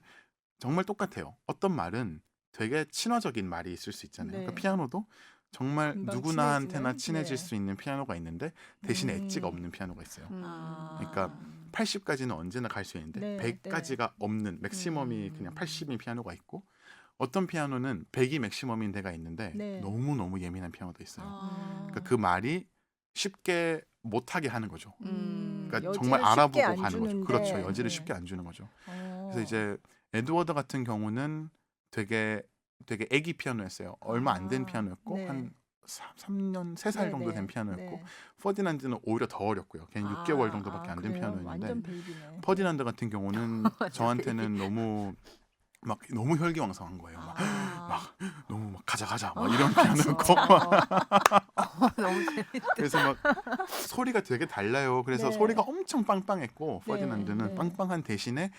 정말 똑같아요. 어떤 말은 되게 친화적인 말이 있을 수 있잖아요. 네. 그러니까 피아노도 정말 금방 누구나한테나 친해지는? 친해질 네. 수 있는 피아노가 있는데 대신에 음. 엣지가 없는 피아노가 있어요. 아. 그러니까 80까지는 언제나 갈 수 있는데 네, 100까지가 없는 맥시멈이 그냥 80인 피아노가 있고 어떤 피아노는 100이 맥시멈인 데가 있는데 네. 너무 예민한 피아노도 있어요. 아. 그러니까 그 말이 쉽게 못하게 하는 거죠. 그러니까 여지를 정말 쉽게 알아보고 안 가는 거죠. 주는데. 그렇죠. 여지를 네. 쉽게 안 주는 거죠. 어. 그래서 이제 에드워드 같은 경우는 되게 애기 피아노였어요. 얼마 안 된 아, 피아노였고 네. 한 3년, 3살 정도 된 피아노였고 네. 퍼디난드는 오히려 더 어렸고요. 걔는 6개월 정도밖에 안 된 그래요? 피아노였는데 완전 베이비네. 퍼디난드 같은 경우는 저한테는 너무 혈기왕성한 거예요. 막 아. 너무 막 가자 막 이런 피아노였고 너무 재밌다. 그래서 막 소리가 되게 달라요. 그래서 네. 소리가 엄청 빵빵했고 네, 퍼디난드는 네. 빵빵한 대신에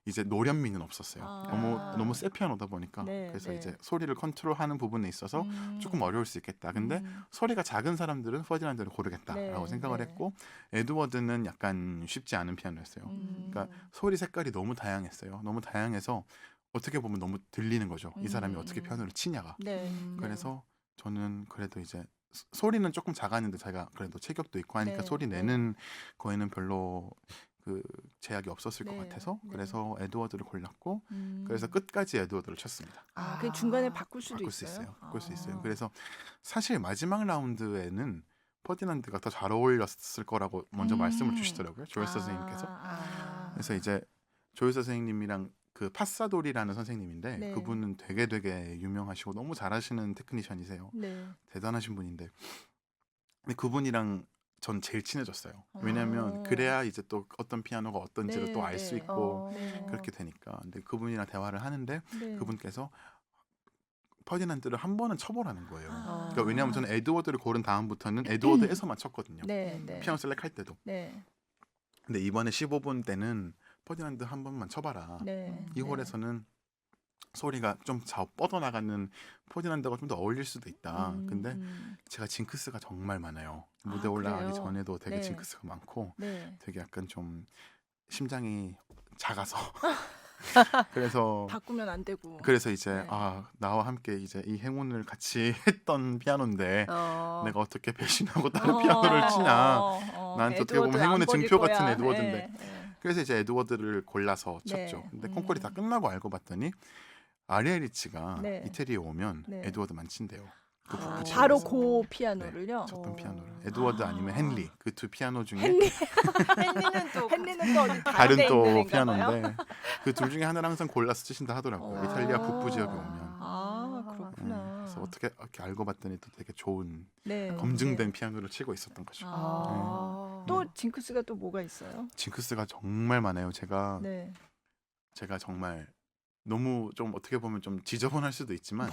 이제 노련미는 없었어요. 아. 너무 세 피아노다 보니까 네, 그래서 네. 이제 소리를 컨트롤하는 부분에 있어서 조금 어려울 수 있겠다. 근데 음. 소리가 작은 사람들은 퍼디난드를 고르겠다라고 네, 생각을 네. 했고 에드워드는 약간 쉽지 않은 피아노였어요. 그러니까 소리 색깔이 너무 다양했어요. 너무 다양해서 어떻게 보면 너무 들리는 거죠. 이 사람이 어떻게 피아노를 치냐가. 네. 그래서 저는 그래도 이제 소리는 조금 작았는데 제가 그래도 체격도 있고 하니까 네, 소리 네. 내는 거에는 별로 그 제약이 없었을 것 네, 같아서 네. 그래서 에드워드를 골랐고 그래서 끝까지 에드워드를 쳤습니다. 그 중간에 바꿀 수도 바꿀 수 있어요. 있어요. 바꿀 수 있어요. 아. 그래서 사실 마지막 라운드에는 퍼디난드가 더 잘 어울렸을 거라고 먼저 말씀을 주시더라고요. 조엘 선생님께서. 그래서 이제 조엘 선생님이랑 그 파사돌이라는 선생님인데 네. 그분은 되게 유명하시고 너무 잘하시는 테크니션이세요. 네. 대단하신 분인데 근데 그분이랑 전 제일 친해졌어요. 왜냐하면 아. 그래야 이제 또 어떤 피아노가 어떤지를 네, 또 알 수 네. 있고 네. 그렇게 되니까. 근데 그분이랑 대화를 하는데 네. 그분께서 퍼디난드를 한 번은 쳐보라는 거예요. 아. 그러니까 왜냐하면 저는 에드워드를 고른 다음부터는 에드워드에서만 쳤거든요. 네, 네. 피아노 셀렉 할 때도. 네. 근데 이번에 15분 때는 퍼디난드 한 번만 쳐봐라. 네. 이 홀에서는 소리가 좀 뻗어나가는 퍼디난드가 좀 더 어울릴 수도 있다. 근데 제가 징크스가 정말 많아요. 무대 아, 올라가기 그래요? 전에도 되게 네. 징크스가 많고 네. 되게 약간 좀 심장이 작아서 그래서 바꾸면 안 되고. 그래서 이제 네. 나와 함께 이제 이 행운을 같이 했던 피아노인데 내가 어떻게 배신하고 다른 피아노를 치냐. 나한테 어떻게 보면 에드워드 행운의 안 버릴 증표 거야. 같은 에드워드인데. 네, 네. 그래서 이제 에드워드를 골라서 네. 쳤죠. 근데 콩쿠르이 다 끝나고 알고 봤더니 아리에리치가 네. 이태리에 오면 네. 에드워드만 친대요. 그 북부 바로 지역에서. 그 피아노를요. 쳤던 피아노를. 에드워드 아니면 헨리 그 두 피아노 중에 헨리는 또 헨리는 또 어디 다른 데 또 있는 애인가 봐요? 피아노인데 그 둘 중에 하나를 항상 골라서 치신다 하더라고요. 이탈리아 북부 지역에 오면. 그렇구나. 그래서 어떻게 이렇게 알고 봤더니 또 되게 좋은 네. 검증된 피아노를 치고 있었던 거죠. 또 징크스가 또 뭐가 있어요? 징크스가 정말 많아요. 제가 네. 정말 너무 좀 어떻게 보면 좀 지저분할 수도 있지만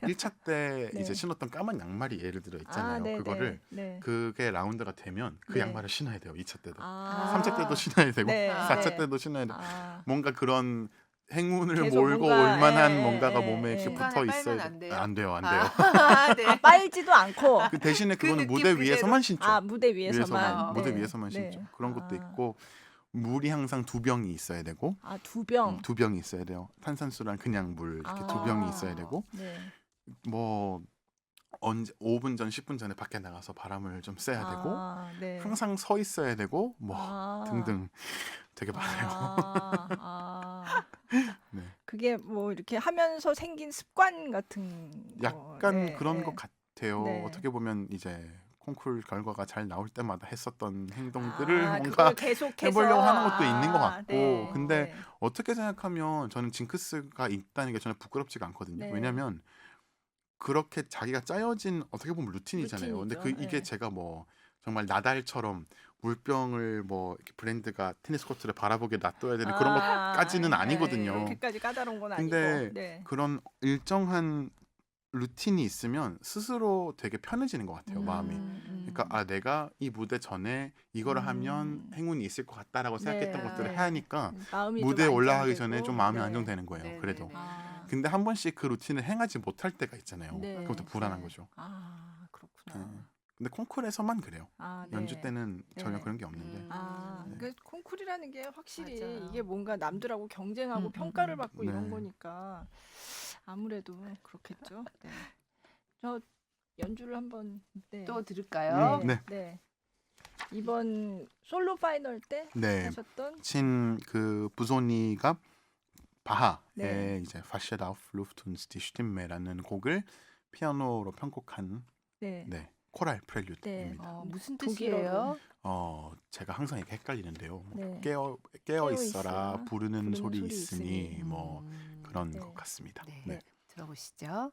1차 때 네. 이제 신었던 까만 양말이 예를 들어 있잖아요. 네, 그거를 네. 그게 라운드가 되면 그 네. 양말을 신어야 돼요. 2차 때도. 아. 3차 때도 신어야 되고 네, 4차 네. 때도 신어야 되고 아. 뭔가 그런 행운을 계속 몰고 뭔가, 올 만한 예, 뭔가가 예, 몸에 예. 이렇게 중간에 붙어 빨면 있어야 안 돼요? 안 돼요. 안 돼요. 네. 빨지도 않고. 그 대신에 그 그거는 느낌 무대 그대로. 위에서만 신죠. 무대 위에서만. 무대 네. 위에서만 네. 신죠. 그런 것도 아. 있고 물이 항상 2병이 있어야 되고 두 병. 2병이 있어야 돼요. 탄산수랑 그냥 물 이렇게 2병이 있어야 되고 네. 뭐 언제 5분 전, 10분 전에 밖에 나가서 바람을 좀 쐬야 되고 네. 항상 서 있어야 되고 뭐 등등 되게 많아요. 네. 그게 뭐 이렇게 하면서 생긴 습관 같은 거. 약간 네, 그런 네. 것 같아요. 네. 어떻게 보면 이제 콩쿨 결과가 잘 나올 때마다 했었던 행동들을 뭔가 그걸 계속해서 해보려고 하는 것도 있는 것 같고 네. 근데 네. 어떻게 생각하면 저는 징크스가 있다는 게 저는 부끄럽지가 않거든요. 네. 왜냐하면 그렇게 자기가 짜여진 어떻게 보면 루틴이잖아요. 근데 루틴이죠. 이게 네. 제가 뭐 정말 나달처럼 물병을 뭐 이렇게 브랜드가 테니스 코트를 바라보게 놔둬야 되는 그런 것까지는 아니거든요. 그렇게까지 까다로운 건 아니고. 근데 네. 그런 일정한 루틴이 있으면 스스로 되게 편해지는 것 같아요. 마음이. 그러니까 내가 이 무대 전에 이거를 하면 행운이 있을 것 같다라고 생각했던 네. 것들을 하니까 마음이 무대에 좀 올라가기 안정되고. 전에 좀 마음이 네. 안정되는 거예요. 네, 그래도. 네, 네. 근데 한 번씩 그 루틴을 행하지 못할 때가 있잖아요. 네. 그것도 불안한 네. 거죠. 그렇구나. 네. 근데 콩쿨에서만 그래요. 네. 연주 때는 전혀 네. 그런 게 없는데. 네. 그 콩쿨이라는 게 확실히 맞아요. 이게 뭔가 남들하고 경쟁하고 평가를 받고 이런 거니까 아무래도 그렇겠죠. 네. 저 연주를 한번 또 들을까요? 네. 네. 이번 솔로 파이널 때 네. 하셨던 친 그 부소니가 바하의 네. 이제 Fasche auf Luft und die Stimme라는 곡을 피아노로 편곡한 네. 네. 코랄 프렐류드입니다. 무슨 독일어로. 뜻이에요? 제가 항상 이게 헷갈리는데요. 네. 깨어 깨어 있어라 있어라. 부르는 소리 소리 있으니 있으니. 뭐 그런 네. 것 같습니다. 네. 네. 들어보시죠.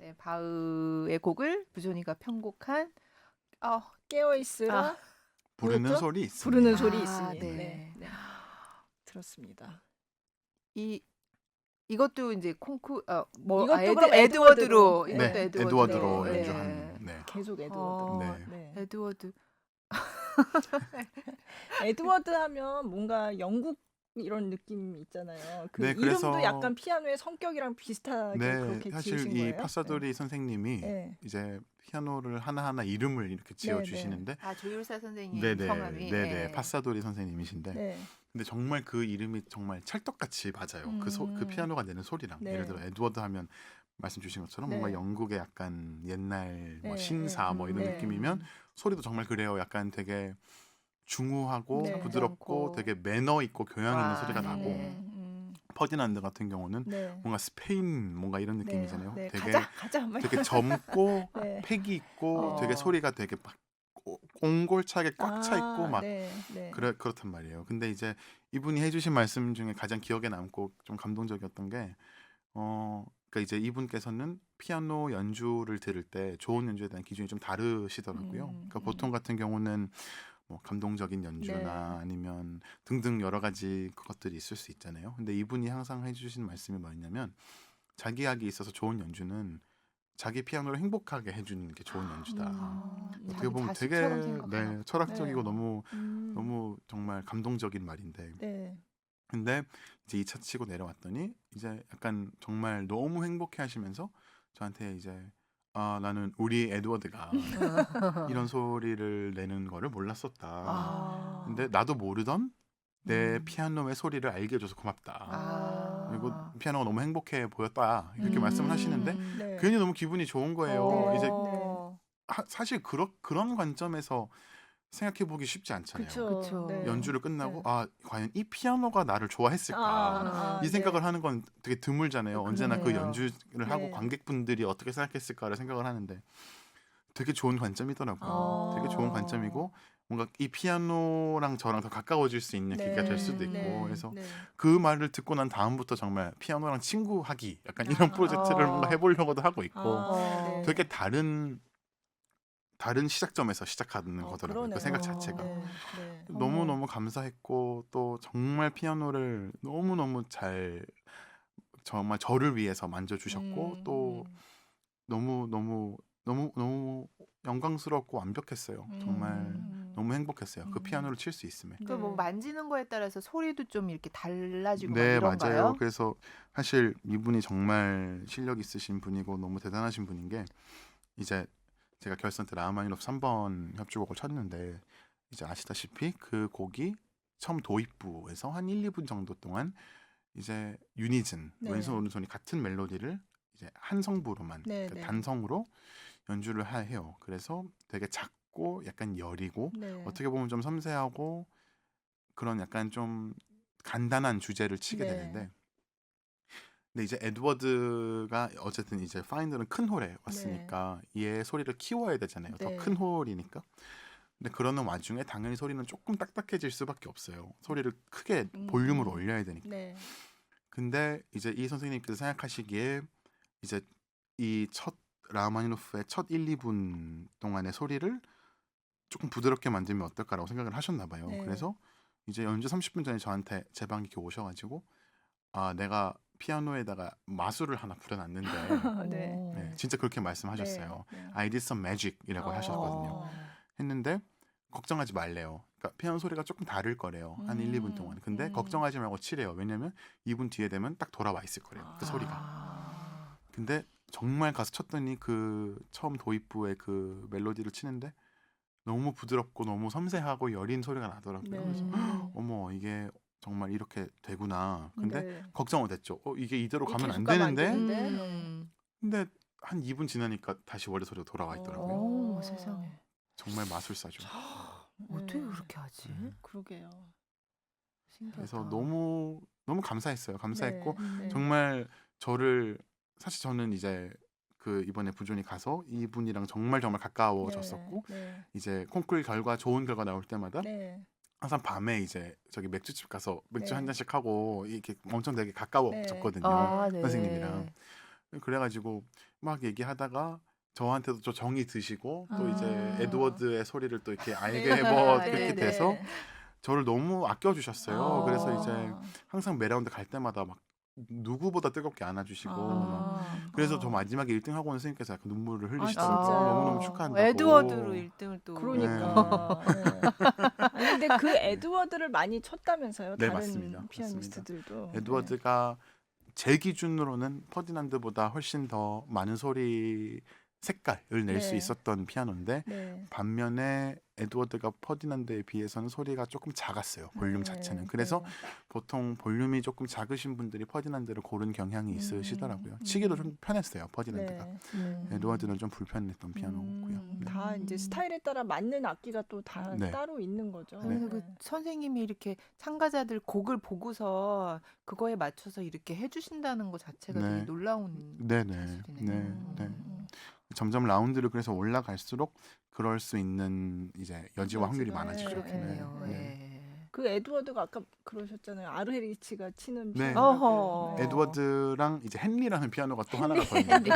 네, 바흐의 곡을 부조니가 편곡한 깨어 있으라 아. 부르는 뭐였죠? 소리 있습니다. 부르는 소리 아, 있으니. 네. 네. 네. 들었습니다. 이것도 이제 콩쿠 이것도 에드워드로 그럼 에드워드로. 이것도 네, 에드워드로 네. 연주한. 네. 계속 에드워드. 어, 네. 에드워드. 에드워드 하면 뭔가 영국 이런 느낌 있잖아요. 그 네, 이름도 그래서 약간 피아노의 성격이랑 비슷하게 네, 그렇게 사실 지으신 이 거예요? 파사도리 선생님이 네. 이제 피아노를 하나하나 이름을 이렇게 지어 주시는데 조율사 선생님 네네, 성함이. 네네, 파사도리 선생님이신데 네. 근데 정말 그 이름이 정말 찰떡같이 맞아요. 그 피아노가 내는 소리랑 네. 예를 들어 에드워드 하면 말씀 주신 것처럼 네. 뭔가 영국의 약간 옛날 뭐 네, 신사 네. 뭐 이런 네. 느낌이면 소리도 정말 그래요. 약간 되게 중후하고 네. 부드럽고 점잖고. 되게 매너 있고 교양 있는 소리가 네. 나고 퍼디난드 같은 경우는 네. 뭔가 스페인 뭔가 이런 느낌이잖아요. 네. 되게 가자. 막 되게 젊고 네. 패기 있고 어. 되게 소리가 되게 막 옹골차게 꽉 차 있고 막 네. 네. 그렇단 말이에요. 근데 이제 이분이 해주신 말씀 중에 가장 기억에 남고 좀 감동적이었던 게 그러니까 이제 이분께서는 피아노 연주를 들을 때 좋은 연주에 대한 기준이 좀 다르시더라고요. 그러니까 보통 같은 경우는 뭐 감동적인 연주나 네. 아니면 등등 여러 가지 것들이 있을 수 있잖아요. 근데 이분이 항상 해주신 말씀이 뭐였냐면 자기에게 있어서 좋은 연주는 자기 피아노를 행복하게 해주는 게 좋은 연주다. 어떻게 자기 보면 되게 자식처럼 생각하나 보다. 철학적이고 네. 너무 정말 감동적인 말인데 네. 근데 이제 2차 치고 내려왔더니 이제 약간 정말 너무 행복해 하시면서 저한테 이제 나는 우리 에드워드가 이런 소리를 내는 거를 몰랐었다. 근데 나도 모르던 내 피아노의 소리를 알게 해줘서 고맙다. 그리고 피아노가 너무 행복해 보였다. 이렇게 말씀을 하시는데 네. 괜히 너무 기분이 좋은 거예요. 네. 이제 어. 사실 그런 관점에서 생각해 보기 쉽지 않잖아요. 그쵸. 네. 연주를 끝나고 네. 과연 이 피아노가 나를 좋아했을까? 이 생각을 네. 하는 건 되게 드물잖아요. 언제나 그 그러네요. 연주를 하고 네. 관객분들이 어떻게 생각했을까를 생각을 하는데 되게 좋은 관점이더라고요. 되게 좋은 관점이고 뭔가 이 피아노랑 저랑 더 가까워질 수 있는 네. 계기가 될 수도 있고 네. 그래서 네. 그 말을 듣고 난 다음부터 정말 피아노랑 친구하기 약간 이런 프로젝트를 뭔가 해보려고도 하고 있고 네. 되게 다른 시작점에서 시작하는 거더라고요. 그 생각 자체가. 네. 네. 너무너무 감사했고 또 정말 피아노를 너무너무 잘 정말 저를 위해서 만져주셨고 또 너무 영광스럽고 완벽했어요. 정말 너무 행복했어요. 그 피아노를 칠 수 있음에. 그 뭐 만지는 거에 따라서 소리도 좀 이렇게 달라지고 막 네, 이런가요? 맞아요. 그래서 사실 이분이 정말 실력 있으신 분이고 너무 대단하신 분인 게 이제 제가 결선 때 라흐마니노프 3번 협주곡을 쳤는데 이제 아시다시피 그 곡이 처음 도입부에서 한 1, 2분 정도 동안 이제 유니즌 네. 왼손 오른손이 같은 멜로디를 이제 한 성부로만 네, 그러니까 네. 단성으로 연주를 해요. 그래서 되게 작고 약간 여리고 네. 어떻게 보면 좀 섬세하고 그런 약간 좀 간단한 주제를 치게 네. 되는데 근데 이제 에드워드가 어쨌든 이제 파이널은 큰 홀에 왔으니까 얘 소리를 키워야 되잖아요. 네. 더 큰 홀이니까. 근데 그러는 와중에 당연히 소리는 조금 딱딱해질 수밖에 없어요. 소리를 크게 볼륨을 올려야 되니까. 네. 근데 이제 이 선생님께서 생각하시기에 이제 이 첫 라흐마니노프의 첫 1, 2분 동안의 소리를 조금 부드럽게 만들면 어떨까라고 생각을 하셨나 봐요. 네. 그래서 이제 연주 30분 전에 저한테 제 방에 이렇게 오셔가지고 내가 피아노에다가 마술을 하나 부려놨는데 네. 네, 진짜 그렇게 말씀하셨어요. 네. I did some magic이라고 하셨거든요. 했는데 걱정하지 말래요. 그러니까 피아노 소리가 조금 다를 거래요. 한 1, 2분 동안. 근데 걱정하지 말고 치래요. 왜냐면 2분 뒤에 되면 딱 돌아와 있을 거래요. 그 소리가. 근데 정말 가서 쳤더니 그 처음 도입부의 그 멜로디를 치는데 너무 부드럽고 너무 섬세하고 여린 소리가 나더라고요. 네. 그래서 어머 이게 정말 이렇게 되구나. 근데 네. 걱정은 됐죠. 이게 이대로 가면 안 계속 가면 안 되는데. 되는데. 근데 한 2분 지나니까 다시 원래 소리가 돌아와 있더라고요. 오, 세상에. 정말 마술사죠. 어떻게 그렇게 하지? 그러게요. 신기하다. 그래서 너무 감사했어요. 감사했고 네. 정말 저를 사실 저는 이제 그 이번에 부존이 가서 이분이랑 정말 가까워졌었고 네. 이제 콩쿨 결과 좋은 결과 나올 때마다 네. 항상 밤에 이제 저기 맥주집 가서 맥주 네. 한 잔씩 하고 이렇게 엄청 되게 가까워졌거든요. 아, 네. 선생님이랑. 그래가지고 막 얘기하다가 저한테도 좀 정이 드시고 또 이제 아. 에드워드의 소리를 또 이렇게 알게 네. 뭐 네, 그렇게 네. 돼서 저를 너무 아껴주셨어요. 그래서 이제 아. 항상 매라운드 갈 때마다 막 누구보다 뜨겁게 안아주시고 막 아. 그래서 저 마지막에 1등 하고 온 선생님께서 약간 눈물을 흘리시더라고요. 진짜요? 너무너무 축하한다고. 에드워드로 1등을 또 그러니까. 네. 아니, 근데 그 에드워드를 많이 쳤다면서요? 네, 다른 맞습니다. 피아니스트들도. 에드워드가 제 기준으로는 퍼디난드보다 훨씬 더 많은 소리 색깔을 낼 수 네. 있었던 피아노인데 네. 반면에 에드워드가 퍼디난드에 비해서는 소리가 조금 작았어요. 볼륨 네. 자체는. 그래서 네. 보통 볼륨이 조금 작으신 분들이 퍼디난드를 고른 경향이 있으시더라고요. 음. 치기도 좀 편했어요. 퍼디난드가. 네. 에드워드는 좀 불편했던 피아노고요. 네. 다 이제 스타일에 따라 맞는 악기가 또 다 네. 따로 있는 거죠. 그래서 그 선생님이 이렇게 참가자들 곡을 보고서 그거에 맞춰서 이렇게 해주신다는 것 자체가 네. 되게 놀라운 네네. 사실이네요. 네. 점점 라운드를 그래서 올라갈수록 그럴 수 있는 이제 여지와 확률이 여지가, 많아지죠. 그렇겠네요. 네. 예. 그 에드워드가 아까 그러셨잖아요. 아르헤리치가 치는 네. 피아노라고. 어허. 에드워드랑 이제 헨리라는 피아노가 또 하나가 더 있는데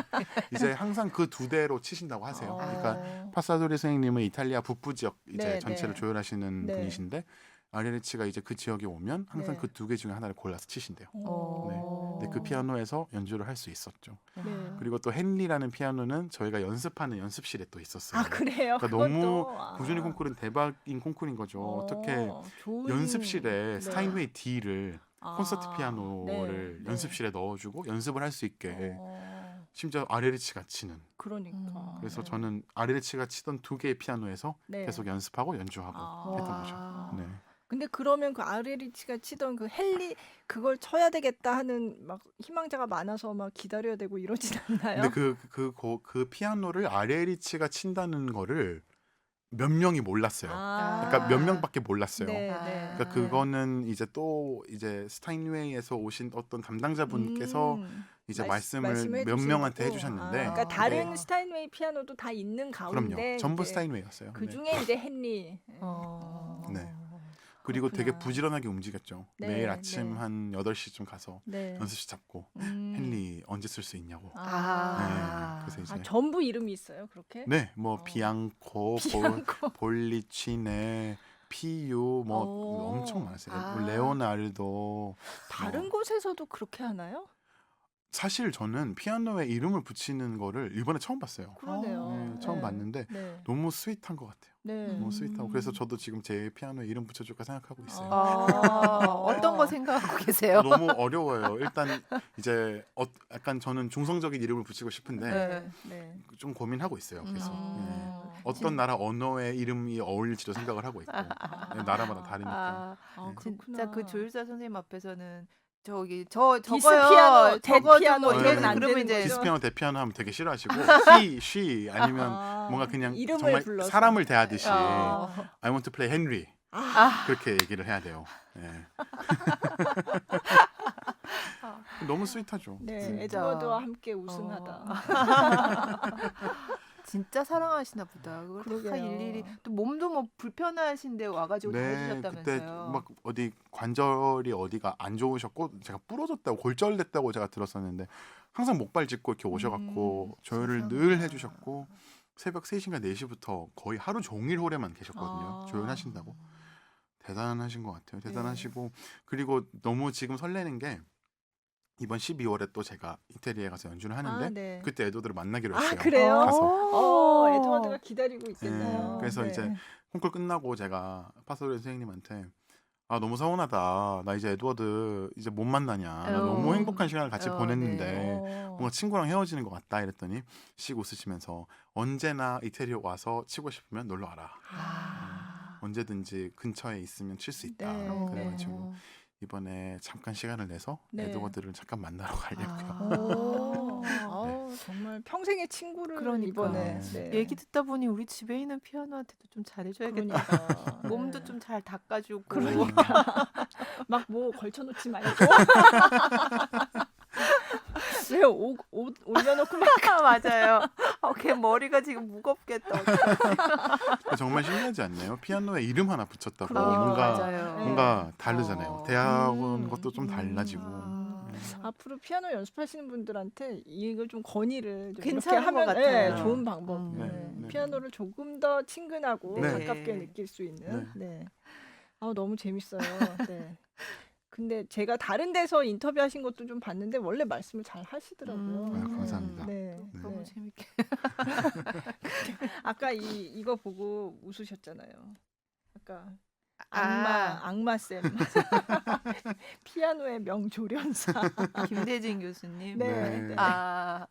이제 항상 그 두 대로 치신다고 하세요. 그러니까 파사도리 선생님은 이탈리아 북부 지역 이제 네, 전체를 네. 조율하시는 네. 분이신데 아르헤리치가 이제 그 지역에 오면 항상 네. 그 두 개 중에 하나를 골라서 치신대요. 오. 근데 그 피아노에서 연주를 할 수 있었죠. 네. 그리고 또 헨리라는 피아노는 저희가 연습하는 연습실에 또 있었어요. 아 그래요? 그러니까 그건 너무 또, 구준이 콩쿠르는 대박인 콩쿠르인 거죠. 어떻게 좋은- 연습실에 네. 스타인웨이 D를 콘서트 아, 피아노를 네, 연습실에 넣어주고 연습을 할 수 있게 어, 심지어 아르헤리치가 치는. 그러니까. 그래서 네. 저는 아르헤리치가 치던 두 개의 피아노에서 네. 계속 연습하고 연주하고 아. 했던 와. 거죠. 네. 근데 그러면 그 아르헤리치가 치던 그 헨리 그걸 쳐야 되겠다 하는 막 희망자가 많아서 막 기다려야 되고 이러진 않나요? 근데 그 피아노를 아르헤리치가 친다는 거를 몇 명이 몰랐어요. 그러니까 몇 명밖에 몰랐어요. 네, 아. 네. 그러니까 그거는 이제 또 이제 스타인웨이에서 오신 어떤 담당자분께서 이제 말씀을 몇 해주시고. 명한테 해주셨는데 그러니까 다른 네. 스타인웨이 피아노도 다 있는 가운데 그럼요. 전부 이제 스타인웨이였어요. 그 네. 중에 이제 헨리. 네. 그리고 되게 그렇구나. 부지런하게 움직였죠. 네, 매일 아침 네. 한 8시쯤 가서 네. 연습실 잡고 음. 헨리 언제 쓸 수 있냐고. 아. 네. 그래서 이제 전부 이름이 있어요, 그렇게? 네, 뭐 어. 비앙코, 볼리치네, 피유 뭐 오. 엄청 많았어요. 아. 레오나르도. 다른 뭐. 곳에서도 그렇게 하나요? 사실 저는 피아노에 이름을 붙이는 거를 이번에 처음 봤어요. 그러네요. 네, 처음 봤는데 네. 너무 스윗한 것 같아요. 네. 너무 스윗하고 그래서 저도 지금 제 피아노에 이름 붙여줄까 생각하고 있어요. 어떤 거 생각하고 계세요? 너무 어려워요. 일단 이제 약간 저는 중성적인 이름을 붙이고 싶은데 네. 네. 좀 고민하고 있어요. 계속. 네. 어떤 진- 나라 언어의 이름이 어울릴지도 생각을 하고 있고 네, 나라마다 다르니까. 아, 아, 진짜 그렇구나. 그 조율사 선생님 앞에서는 저기 저거요 디스피아노, 대피아노 뭐 이러면 안 그러면 되는 이제 거죠? 디스피아노 대피아노 하면 되게 싫어하시고 she 아니면 뭔가 그냥 이름을 정말 불러서. 사람을 대하듯이 어. I want to play Henry 아, 그렇게 얘기를 해야 돼요. 네. 너무 스윗하죠. 네, 진짜. 에드워드와 함께 우승하다. 진짜 사랑하시나 보다. 그걸 다 그러게요. 일일이 또 몸도 뭐 불편하신데 와가지고 다 네, 해주셨다면서요. 그때 막 어디 관절이 어디가 안 좋으셨고 제가 부러졌다고 골절됐다고 제가 들었었는데 항상 목발 짚고 이렇게 오셔갖고 조율을 세상에. 늘 해주셨고 새벽 3시인가 4시부터 거의 하루 종일 홀에만 계셨거든요. 아. 조율하신다고. 대단하신 것 같아요. 대단하시고 그리고 너무 지금 설레는 게 이번 12월에 또 제가 이태리에 가서 연주를 하는데 아, 네. 그때 에드워드를 만나기로 아, 했어요. 그래요? 가서. 에드워드가 기다리고 있겠네요. 네, 그래서 네. 이제 콩쿨 끝나고 제가 파소리 선생님한테 아 너무 서운하다. 나 이제 에드워드 이제 못 만나냐. 나 너무 행복한 시간을 같이 보냈는데 뭔가 친구랑 헤어지는 것 같다 이랬더니 씩 웃으시면서 언제나 이태리에 와서 치고 싶으면 놀러 와라. 언제든지 근처에 있으면 칠 수 있다. 네, 그래가지고 이번에 잠깐 시간을 내서 네. 에드워드를 잠깐 만나러 가려고요. 정말 평생의 친구를 그러니까. 이번에 네. 얘기 듣다 보니 우리 집에 있는 피아노한테도 좀 잘해줘야겠다. 그러니까. 몸도 네. 좀 잘 닦아주고. 그러니까 막 뭐 걸쳐놓지 말고 왜 옷 올려놓고 막 맞아요. 걔 머리가 지금 무겁겠다. 정말 신기하지 않나요? 피아노에 이름 하나 붙였다고 그러니까. 뭔가 맞아요. 뭔가 다르잖아요. 어. 대학원 것도 좀 달라지고. 아. 앞으로 피아노 연습하시는 분들한테 이걸 좀 건의를 좀 괜찮은 이렇게 하면 것 같아요. 네, 좋은 방법. 음. 네. 피아노를 조금 더 친근하고 네. 가깝게 느낄 수 있는. 네. 너무 재밌어요. 네. 근데 제가 다른 데서 인터뷰하신 것도 좀 봤는데 원래 말씀을 잘 하시더라고요. 감사합니다. 네. 네. 너무 재밌게. 아까 이거 보고 웃으셨잖아요. 아까 아. 악마쌤 피아노의 명조련사. 김대진 교수님. 네. 네. 아,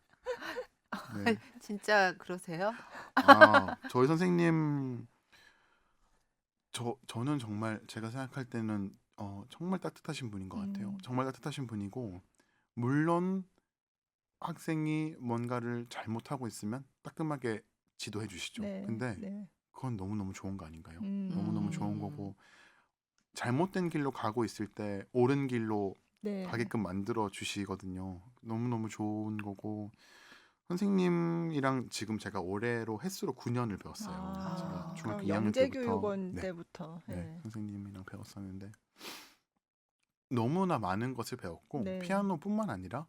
네. 진짜 그러세요? 저희 선생님 저는 정말 제가 생각할 때는 정말 따뜻하신 분인 것 같아요. 정말 따뜻하신 분이고 물론 학생이 뭔가를 잘못하고 있으면 따끔하게 지도해 주시죠. 네. 근데 네. 그건 너무너무 좋은 거 아닌가요? 음. 너무너무 좋은 거고 잘못된 길로 가고 있을 때 옳은 길로 네. 가게끔 만들어 주시거든요. 너무너무 좋은 거고 선생님이랑 지금 제가 올해로 횟수로 9년을 배웠어요. 제가 중학교 2학년 영재교육원 때부터 때부터. 네. 선생님이랑 배웠었는데 너무나 많은 것을 배웠고 네. 피아노뿐만 아니라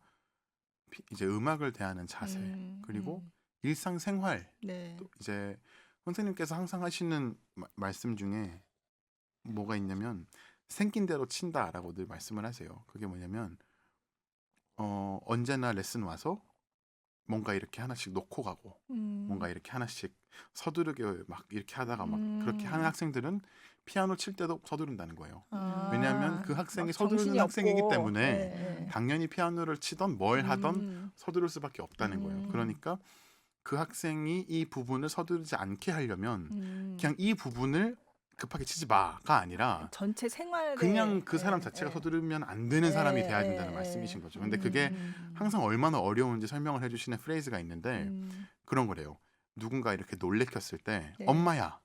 이제 음악을 대하는 자세 그리고 일상생활 네. 또 이제 선생님께서 항상 하시는 말씀 중에 뭐가 있냐면 생긴 대로 친다라고 늘 말씀을 하세요. 그게 뭐냐면 언제나 레슨 와서 뭔가 이렇게 하나씩 놓고 가고 뭔가 이렇게 하나씩 서두르게 막 이렇게 하다가 막 그렇게 하는 학생들은 피아노 칠 때도 서두른다는 거예요. 왜냐하면 그 학생이 막 서두르는 정신이 학생이기 없고. 때문에 네. 당연히 피아노를 치던 뭘 하던 서두를 수밖에 없다는 거예요. 그러니까 그 학생이 이 부분을 서두르지 않게 하려면 그냥 이 부분을 급하게 치지 마가 아니라 전체 생활에 그냥 그 사람 자체가 서두르면 안 되는 사람이 돼야 된다는 말씀이신 거죠. 근데 그게 항상 얼마나 어려운지 설명을 해주시는 프레이즈가 있는데 그런 거래요. 누군가 이렇게 놀래켰을 때 네. 엄마야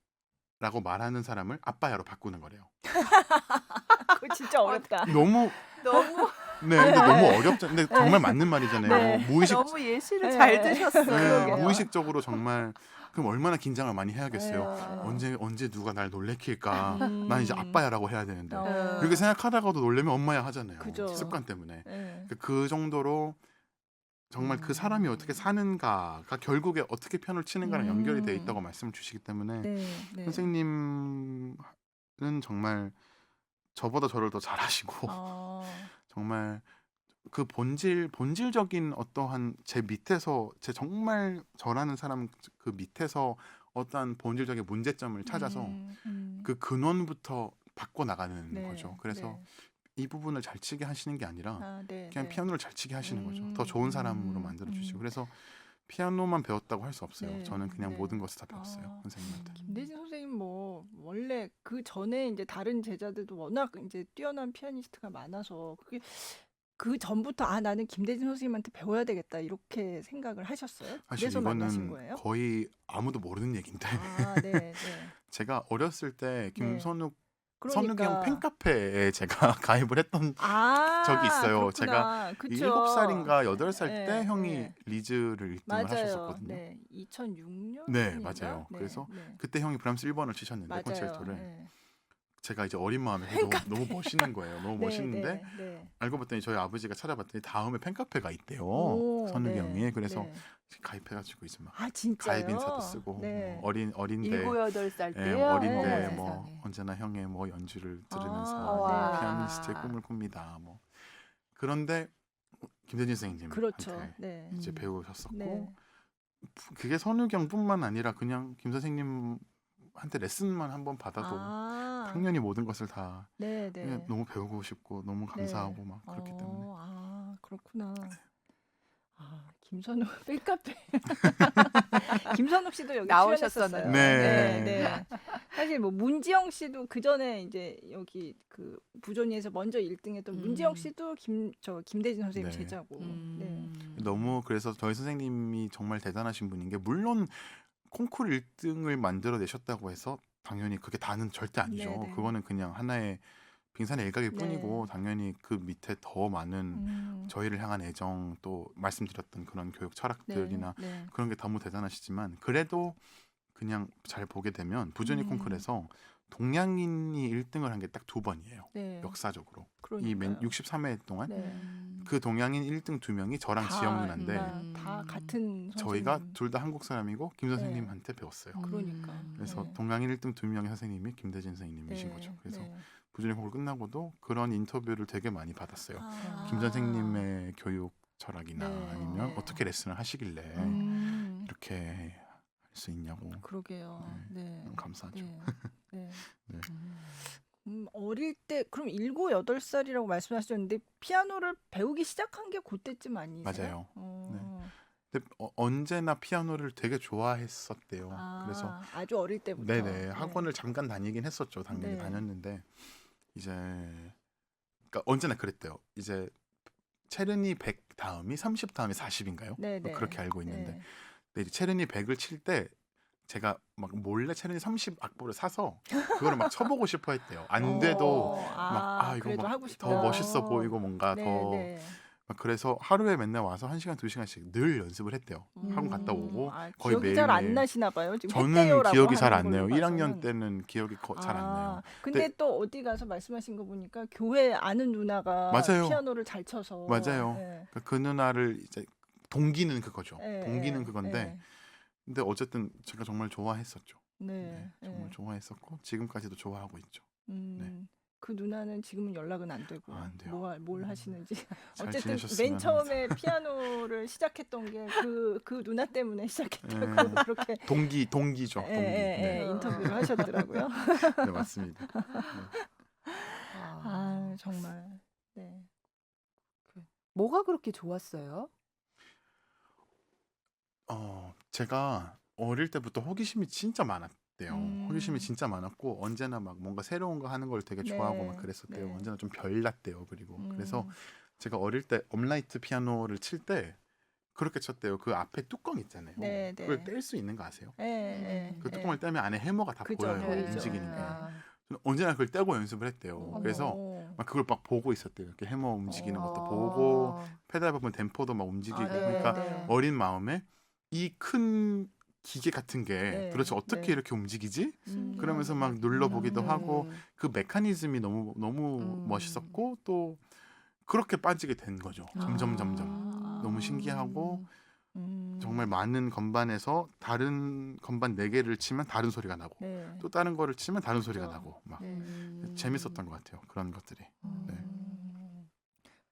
라고 말하는 사람을 아빠야로 바꾸는 거래요. 그거 진짜 어렵다. 너무 너무 근데 너무 어렵죠. 근데 정말 맞는 말이잖아요. 네. 무의식 너무 예시를 네. 잘 드셨어요. 그러게요. 무의식적으로 정말 그럼 얼마나 긴장을 많이 해야겠어요. 네. 언제 누가 날 놀래킬까? 난 이제 아빠야라고 해야 되는데 어. 그렇게 생각하다가도 놀래면 엄마야 하잖아요. 그죠. 습관 때문에. 네. 그 정도로 정말 그 사람이 어떻게 사는가가 결국에 어떻게 피아노를 치는가랑 연결이 돼 있다고 말씀을 주시기 때문에 네. 네. 선생님은 정말 저보다 저를 더 잘하시고 정말 그 본질적인 어떠한 제 밑에서 제 정말 저라는 사람 그 밑에서 어떠한 본질적인 문제점을 찾아서 그 근원부터 바꿔 나가는 네. 거죠. 그래서 네. 이 부분을 잘 치게 하시는 게 아니라 네. 그냥 네. 피아노를 잘 치게 하시는 거죠. 더 좋은 사람으로 만들어 주시고 그래서 피아노만 배웠다고 할 수 없어요. 네. 저는 그냥 네. 모든 것을 다 배웠어요. 선생님한테. 김대진 선생님 뭐 원래 그 전에 이제 다른 제자들도 워낙 이제 뛰어난 피아니스트가 많아서 그게 그 전부터 나는 김대진 선생님한테 배워야 되겠다 이렇게 생각을 하셨어요? 사실 그래서 만나신 이거는 거예요? 거의 아무도 모르는 얘기인데 네, 네. 제가 어렸을 때 김선욱 선욱이 그러니까 형 팬카페에 제가 가입을 했던 적이 있어요. 제가 그쵸. 7살인가 8살 네, 때 형이 네. 리즈를 1등을 맞아요. 하셨었거든요. 네, 2006년. 네, 맞아요. 그래서 그때 형이 브람스 1번을 치셨는데 맞아요. 콘체르토를 네. 제가 이제 어린 마음에 너무 멋있는 거예요. 너무 멋있는데 알고 봤더니 저희 아버지가 찾아봤더니 다음에 팬카페가 있대요. 선욱이 형이. 그래서 가입해가지고 이제 막 진짜요? 가입 인사도 쓰고 네. 뭐 어린데 7, 8살 예, 때요. 어린데 어머, 뭐 세상에. 언제나 형의 뭐 연주를 들으면서 와. 뭐 피아니스트의 꿈을 꿉니다. 뭐 그런데 김대진 선생님한테 그렇죠. 네. 이제 배우셨었고 네. 그게 선욱이 형뿐만 아니라 그냥 김 선생님한테 레슨만 한번 받아도 당연히 모든 것을 다 네, 네. 그냥 너무 배우고 싶고 너무 감사하고 막 그렇기 때문에 그렇구나. 김선욱 팬카페. 김선욱 씨도 여기 나오셨었나요? 출연했었어요. 네. 네. 사실 뭐 문지영 씨도 그 전에 이제 여기 그 부조니에서 먼저 1등했던 문지영 씨도 김대진 선생님 네. 제자고. 네. 너무 그래서 저희 선생님이 정말 대단하신 분인 게 물론 콩쿠르 1등을 만들어 내셨다고 해서 당연히 그게 다는 절대 아니죠. 네네. 그거는 그냥 하나의 빙산의 일각일 네. 뿐이고 당연히 그 밑에 더 많은 저희를 향한 애정 또 말씀드렸던 그런 교육 철학들이나 네. 그런 게 너무 대단하시지만 그래도 그냥 잘 보게 되면 부조니 음. 콩쿨에서 동양인이 1등을 한 게 딱 2번이에요. 네. 역사적으로. 그러니까요. 63회 동안 네. 그 동양인 1등 2명이 저랑 지영 누나인데 그러니까 다 같은 저희가 선생님. 둘 다 한국 사람이고 김 선생님한테 배웠어요. 그러니까. 그래서 네. 동양인 1등 2명의 선생님이 김대진 선생님이신 네. 거죠. 그래서 네. 부조니 콩쿨 끝나고도 그런 인터뷰를 되게 많이 받았어요. 아. 김 선생님의 교육 철학이나 네. 아니면 네. 어떻게 레슨을 하시길래 이렇게 할 수 있냐고. 그러게요. 네. 너무 감사하죠. 네. 네. 네. 어릴 때 그럼 7, 8살이라고 말씀하셨는데 피아노를 배우기 시작한 게 그때쯤 아니세요? 맞아요. 어. 근데 언제나 피아노를 되게 좋아했었대요. 그래서 아주 어릴 때부터. 네네 학원을 잠깐 다니긴 했었죠. 당연히 네. 다녔는데 이제 그러니까 언제나 그랬대요. 이제 체르니 100 다음이 30 다음이 40인가요? 네네. 그렇게 알고 있는데 네. 근데 이제 체르니 100을 칠 때 제가 막 몰래 체르니 30 악보를 사서 그거를 막 쳐보고 싶어 했대요. 안 돼도 막 이거 그래도 막 하고 싶다. 더 멋있어 보이고 뭔가 네, 더 네. 막 그래서 하루에 맨날 와서 1시간 2시간씩 늘 연습을 했대요. 학원 갔다 오고 거의 기억이 잘 안 매일매일. 나시나 봐요. 지금 저는 했대요라고 기억이 잘 하는 안 나요. 걸로 1학년 봐서는. 때는 기억이 잘 안 나요. 근데 근데- 또 어디 가서 말씀하신 거 보니까 교회 아는 누나가 맞아요. 피아노를 잘 쳐서 맞아요. 네. 그러니까 그 누나를 이제 동기는 그거죠. 네, 동기는 네, 그건데 근데 어쨌든 제가 정말 좋아했었죠. 네, 네, 정말 좋아했었고 지금까지도 좋아하고 있죠. 그 누나는 지금은 연락은 안 되고 안 돼요. 뭘 하시는지 잘 어쨌든 지내셨으면 맨 처음에 피아노를 시작했던 게 그 누나 때문에 시작했다고 네. 그렇게 동기죠. 동기. 네. 인터뷰를 하셨더라고요. 네, 맞습니다. 네. 정말. 네. 뭐가 그렇게 좋았어요? 제가 어릴 때부터 호기심이 진짜 많았대요. 음. 호기심이 진짜 많았고 언제나 막 뭔가 새로운 거 하는 걸 되게 좋아하고 막 그랬었대요. 네. 언제나 좀 별났대요. 그리고 그래서 제가 어릴 때 업라이트 피아노를 칠 때 그렇게 쳤대요. 그 앞에 뚜껑 있잖아요. 네, 그걸 네. 뗄 수 있는 거 아세요? 네. 그 뚜껑을 떼면 안에 해머가 다 그죠, 보여요. 보이죠. 움직이는 게. 아. 저는 언제나 그걸 떼고 연습을 했대요. 어머. 그래서 막 그걸 막 보고 있었대요. 이렇게 해머 움직이는 것도 어. 보고 페달 밟으면 댐퍼도 막 움직이고 네, 그러니까 네. 어린 마음에 이 큰 기계 같은 게 네, 도대체 어떻게 네. 이렇게 움직이지? 음. 그러면서 막 눌러보기도 음. 하고 그 메커니즘이 너무 멋있었고 또 그렇게 빠지게 된 거죠. 점점 너무 신기하고 정말 많은 건반에서 다른 건반 4개를 치면 다른 소리가 나고 네. 또 다른 거를 치면 다른 소리가 그죠. 나고 막 재밌었던 것 같아요. 그런 것들이.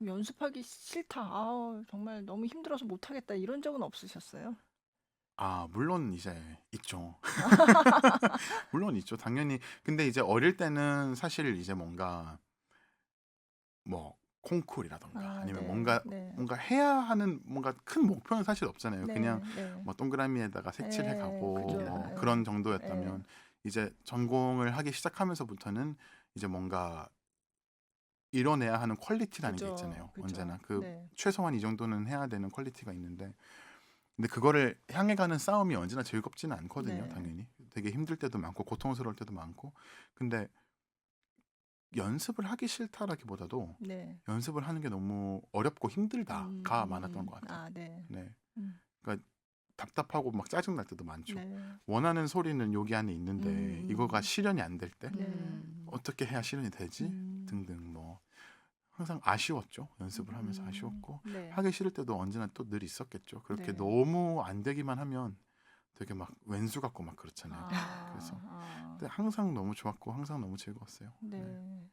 연습하기 싫다. 정말 너무 힘들어서 못 하겠다. 이런 적은 없으셨어요? 물론 이제 있죠. 물론 있죠. 당연히. 근데 이제 어릴 때는 사실 이제 뭔가 뭐 콩쿨이라던가 아니면 뭔가 해야 하는 뭔가 큰 목표는 사실 없잖아요. 그냥 뭐 동그라미에다가 색칠해 가고 그죠. 뭐 네. 그런 정도였다면 이제 전공을 하기 시작하면서부터는 이제 뭔가 이뤄내야 하는 퀄리티라는 게 그죠. 있잖아요. 그죠. 언제나 네. 최소한 이 정도는 해야 되는 퀄리티가 있는데 근데 그거를 향해 가는 싸움이 언제나 즐겁지는 않거든요. 네. 당연히 되게 힘들 때도 많고 고통스러울 때도 많고 근데 연습을 하기 싫다라기보다도 네. 연습을 하는 게 너무 어렵고 힘들다가 많았던 것 같아요. 네. 네. 음. 그러니까 답답하고 막 짜증 날 때도 많죠. 네. 원하는 소리는 여기 안에 있는데 이거가 실현이 안 될 때 네. 어떻게 해야 실현이 되지? 등등 뭐 항상 아쉬웠죠. 연습을 하면서 아쉬웠고 네. 하기 싫을 때도 언제나 또 늘 있었겠죠. 그렇게 네. 너무 안 되기만 하면 되게 막 왼수 같고 막 그렇잖아요. 그래서 근데 항상 너무 좋았고 항상 너무 즐거웠어요. 네.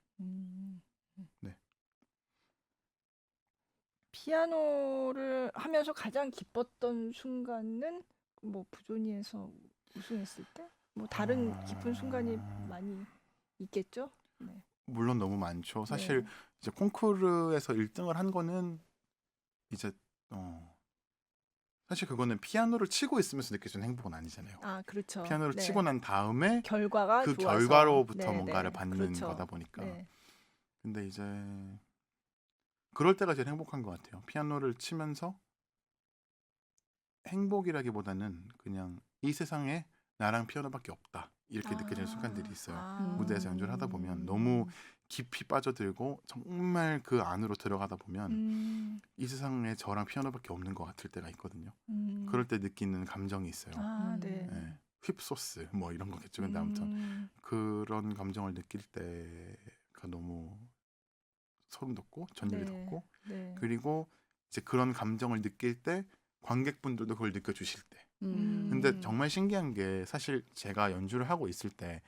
네. 피아노를 하면서 가장 기뻤던 순간은 뭐 부조니에서 우승했을 때? 뭐 다른 기쁜 순간이 많이 있겠죠? 네. 물론 너무 많죠. 사실 네. 이제 콩쿠르에서 1등을 한 거는 이제 사실 그거는 피아노를 치고 있으면서 느껴지는 행복은 아니잖아요. 그렇죠. 피아노를 네. 치고 난 다음에 결과가 그 좋아서. 결과로부터 네, 뭔가를 네. 받는 그렇죠. 거다 보니까. 네. 근데 이제 그럴 때가 제일 행복한 것 같아요. 피아노를 치면서 행복이라기보다는 그냥 이 세상에 나랑 피아노밖에 없다 이렇게 느껴지는 순간들이 있어요. 무대에서 연주를 하다 보면 너무 깊이 빠져들고 정말 그 안으로 들어가다 보면 이 세상에 저랑 피아노밖에 없는 것 같을 때가 있거든요. 그럴 때 느끼는 감정이 있어요. 네. 네. 휩소스 뭐 이런 거겠죠. 근데 아무튼 그런 감정을 느낄 때가 너무 소름 돋고 전율이 네. 돋고 네. 그리고 이제 그런 감정을 느낄 때 관객분들도 그걸 느껴주실 때. 음. 근데 정말 신기한 게 사실 제가 연주를 하고 있을 때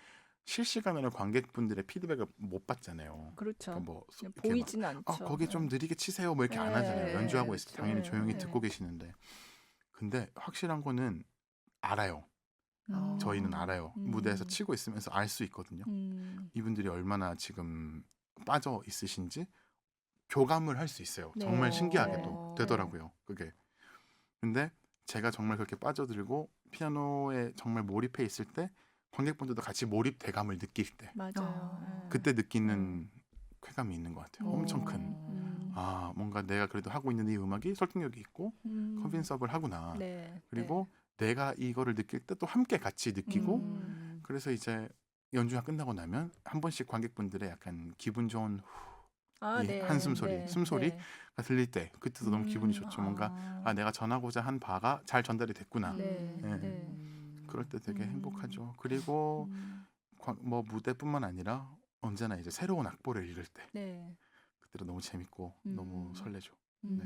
실시간으로 관객분들의 피드백을 못 받잖아요. 그렇죠. 그러니까 뭐 그냥 이렇게 막 보이지는 않죠. 거기 좀 느리게 치세요 뭐 이렇게 안 네, 하잖아요. 연주하고 있을 때 그렇죠. 당연히 네, 조용히 네. 듣고 계시는데 근데 확실한 거는 알아요. 저희는 알아요. 무대에서 치고 있으면서 알 수 있거든요. 이분들이 얼마나 지금 빠져 있으신지 교감을 할 수 있어요. 네. 정말 네. 신기하게도 되더라고요. 그게. 근데 제가 정말 그렇게 빠져들고 피아노에 정말 몰입해 있을 때 관객분들도 같이 몰입대감을 느낄 때 맞아요. 아. 그때 느끼는 쾌감이 있는 것 같아요. 엄청 큰. 아 뭔가 내가 그래도 하고 있는 이 음악이 설득력이 있고 컨빈서블 하구나. 네. 그리고 내가 이거를 느낄 때 또 함께 같이 느끼고 그래서 이제 연주가 끝나고 나면 한 번씩 관객분들의 약간 기분 좋은 아, 이 네. 한숨 소리, 네. 숨소리가 네. 들릴 때 그때도 너무 기분이 좋죠. 뭔가 아 내가 전하고자 한 바가 잘 전달이 됐구나. 네. 예. 네. 그럴 때 되게 음. 행복하죠. 그리고 뭐 무대뿐만 아니라 언제나 이제 새로운 악보를 읽을 때 네. 그때도 너무 재밌고 너무 설레죠. 네.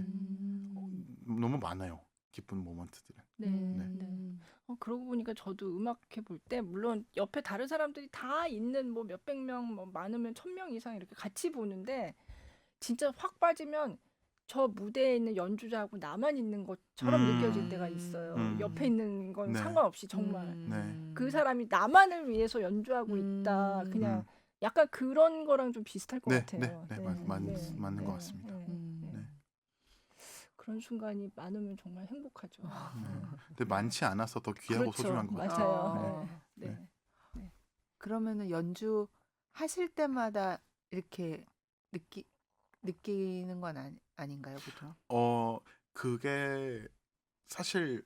너무 많아요. 기쁜 모먼트들은. 네. 네. 그러고 보니까 저도 음악회 볼 때 물론 옆에 다른 사람들이 다 있는 뭐 몇백 명, 뭐 많으면 1000명 이상 이렇게 같이 보는데 진짜 확 빠지면 저 무대에 있는 연주자하고 나만 있는 것처럼 느껴질 때가 있어요. 옆에 있는 건 네. 상관없이 정말 네. 그 사람이 나만을 위해서 연주하고 있다. 그냥 약간 그런 거랑 좀 비슷할 것 네, 같아요. 네, 네. 맞는 것 네. 같습니다. 네. 네. 그런 순간이 많으면 정말 행복하죠. 근데 많지 않아서 더 귀하고 그렇죠. 소중한 것 같아요. 맞아요. 네. 네. 그러면은 연주 하실 때마다 이렇게 느끼는 건 아닌가요, 보통? 그게 사실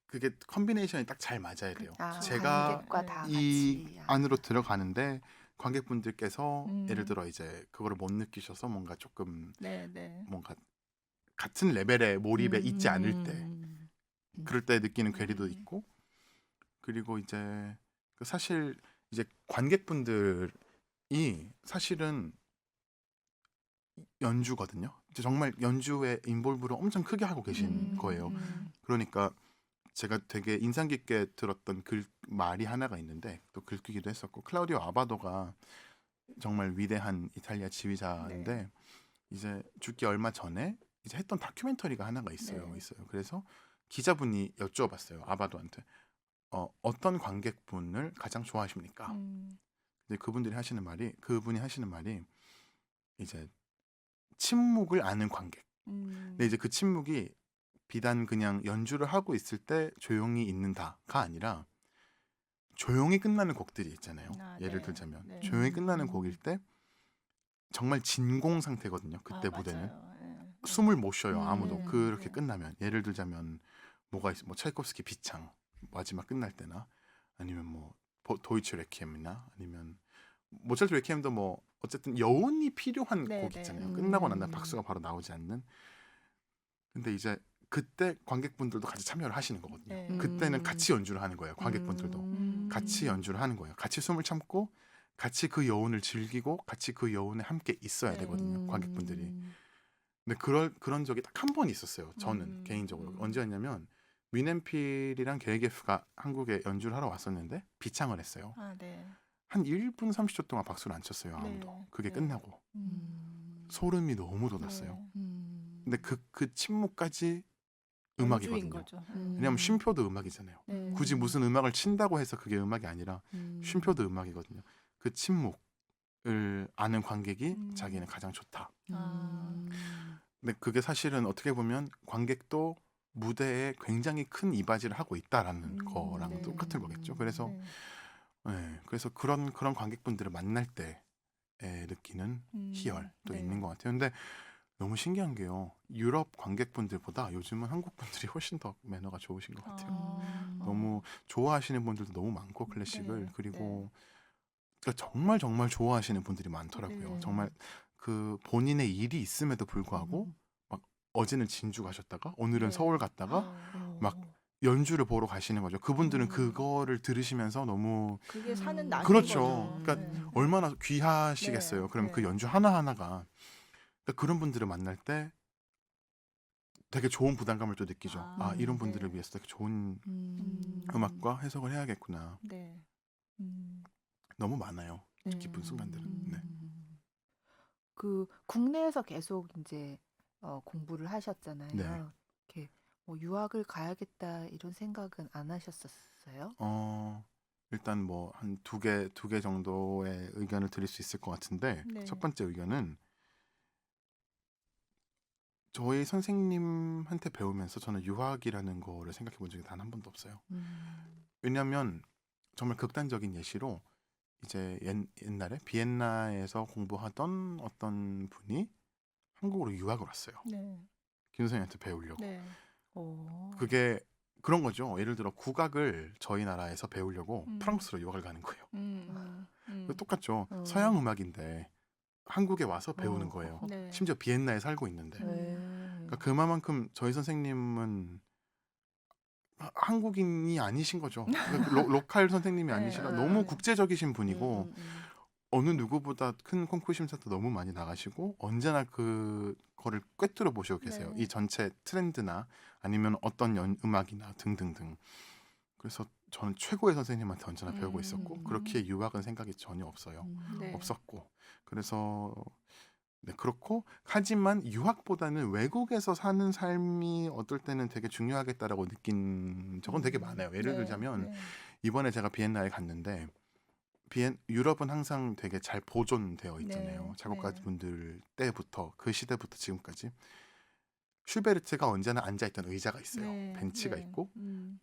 그게 컨비네이션이 딱 잘 맞아야 돼요. 아, 제가 관객과 네. 다 이 같이. 안으로 들어가는데 관객분들께서 음. 예를 들어 이제 그거를 못 느끼셔서 뭔가 조금 네, 네. 뭔가 같은 레벨의 몰입에 있지 않을 때 그럴 때 느끼는 괴리도 있고 그리고 이제 사실 이제 관객분들이 사실은 연주거든요. 이제 정말 연주에 인볼브를 엄청 크게 하고 계신 거예요. 그러니까 제가 되게 인상 깊게 들었던 말이 하나가 있는데 또 글귀기도 했었고 클라우디오 아바도가 정말 위대한 이탈리아 지휘자인데 네. 이제 죽기 얼마 전에 이제 했던 다큐멘터리가 하나가 있어요. 네. 그래서 기자분이 여쭈어봤어요. 아바도한테 어떤 관객분을 가장 좋아하십니까? 근데 그분이 하시는 말이 이제 침묵을 아는 관객. 근데 이제 그 침묵이 비단 그냥 연주를 하고 있을 때 조용히 있는다가 아니라 조용히 끝나는 곡들이 있잖아요. 아, 예를 네. 들자면 네. 조용히 끝나는 곡일 때 정말 진공 상태거든요. 그때 아, 무대는 맞아요. 네. 숨을 못 쉬어요. 아무도. 네. 그렇게 네. 끝나면 예를 들자면 뭐가 있어? 뭐 차이콥스키 비창 마지막 끝날 때나 아니면 뭐 도이치 레퀴엠이나 아니면 모차르트 레퀴엠도 뭐 어쨌든 여운이 필요한 네, 곡 네. 있잖아요. 끝나고 난 다음에 박수가 바로 나오지 않는. 근데 이제 그때 관객분들도 같이 참여를 하시는 거거든요. 네. 그때는 같이 연주를 하는 거예요. 관객분들도 같이 연주를 하는 거예요. 같이 숨을 참고 같이 그 여운을 즐기고 같이 그 여운에 함께 있어야 네. 되거든요. 관객분들이. 근데 그런 적이 딱 한 번 있었어요. 저는 개인적으로. 언제였냐면 위넨필이랑 게르게프가 한국에 연주를 하러 왔었는데 비창을 했어요. 아, 네. 한 1분 30초 동안 박수를 안 쳤어요. 아무도. 네. 그게 네. 끝나고. 소름이 너무 돋았어요. 근데 그 침묵까지 연주인 음악이거든요. 거죠. 왜냐하면 쉼표도 음악이잖아요. 네. 굳이 무슨 음악을 친다고 해서 그게 음악이 아니라 쉼표도 음악이거든요. 그 침묵을 아는 관객이 자기는 가장 좋다. 근데 그게 사실은 어떻게 보면 관객도 무대에 굉장히 큰 이바지를 하고 있다라는 거랑 네. 똑같은 거겠죠. 그래서 네. 그래서 그런 관객분들을 만날 때 느끼는 희열도 네. 있는 것 같아요. 근데 너무 신기한 게요. 유럽 관객분들보다 요즘은 한국 분들이 훨씬 더 매너가 좋으신 것 같아요. 너무 좋아하시는 분들도 너무 많고 클래식을 네. 그리고 그러니까 정말 정말 좋아하시는 분들이 많더라고요. 네. 정말 그 본인의 일이 있음에도 불구하고 막 어제는 진주 가셨다가 오늘은 네. 서울 갔다가 막 연주를 보러 가시는 거죠. 그분들은 음. 그거를 들으시면서 너무 그게 사는 낙인 그렇죠. 거죠. 그러니까 네. 얼마나 귀하시겠어요. 네, 그럼 그 네. 연주 하나하나가 그러니까 그런 분들을 만날 때 되게 좋은 부담감을 또 느끼죠. 아, 이런 분들을 네. 위해서 되게 좋은 음. 음악과 해석을 해야겠구나. 네. 너무 많아요. 네. 기쁜 순간들은. 네. 그 국내에서 계속 이제 공부를 하셨잖아요. 네. 이렇게 뭐 유학을 가야겠다 이런 생각은 안 하셨었어요? 일단 뭐 한 두 개 정도의 의견을 드릴 수 있을 것 같은데 네. 첫 번째 의견은 저희 선생님한테 배우면서 저는 유학이라는 거를 생각해 본 적이 단 한 번도 없어요. 왜냐하면 정말 극단적인 예시로 이제 옛날에 비엔나에서 공부하던 어떤 분이 한국으로 유학을 왔어요. 네. 김 선생님한테 배우려고. 네. 오. 그게 그런 거죠. 예를 들어 국악을 저희 나라에서 배우려고 프랑스로 유학을 가는 거예요. 똑같죠. 서양 음악인데 한국에 와서 배우는 거예요. 네. 심지어 비엔나에 살고 있는데. 그러니까 그만큼 저희 선생님은 한국인이 아니신 거죠. 그러니까 로컬 선생님이 네. 아니시라 네. 너무 네. 국제적이신 분이고 어느 누구보다 큰 콩쿠르 심사도 너무 많이 나가시고 언제나 그거를 꿰뚫어 보시고 계세요. 네. 이 전체 트렌드나 아니면 어떤 음악이나 등등등. 그래서 저는 최고의 선생님한테 언제나 배우고 있었고 그렇게 유학은 생각이 전혀 없어요. 네. 없었고 그래서 네, 그렇고 하지만 유학보다는 외국에서 사는 삶이 어떨 때는 되게 중요하겠다라고 느낀 적은 되게 많아요. 예를 네. 들자면 네. 이번에 제가 비엔나에 갔는데 유럽은 항상 되게 잘 보존되어 있잖아요. 네. 작곡가분들 때부터 그 시대부터 지금까지 슈베르트가 언제나 앉아있던 의자가 있어요. 네. 벤치가 네. 있고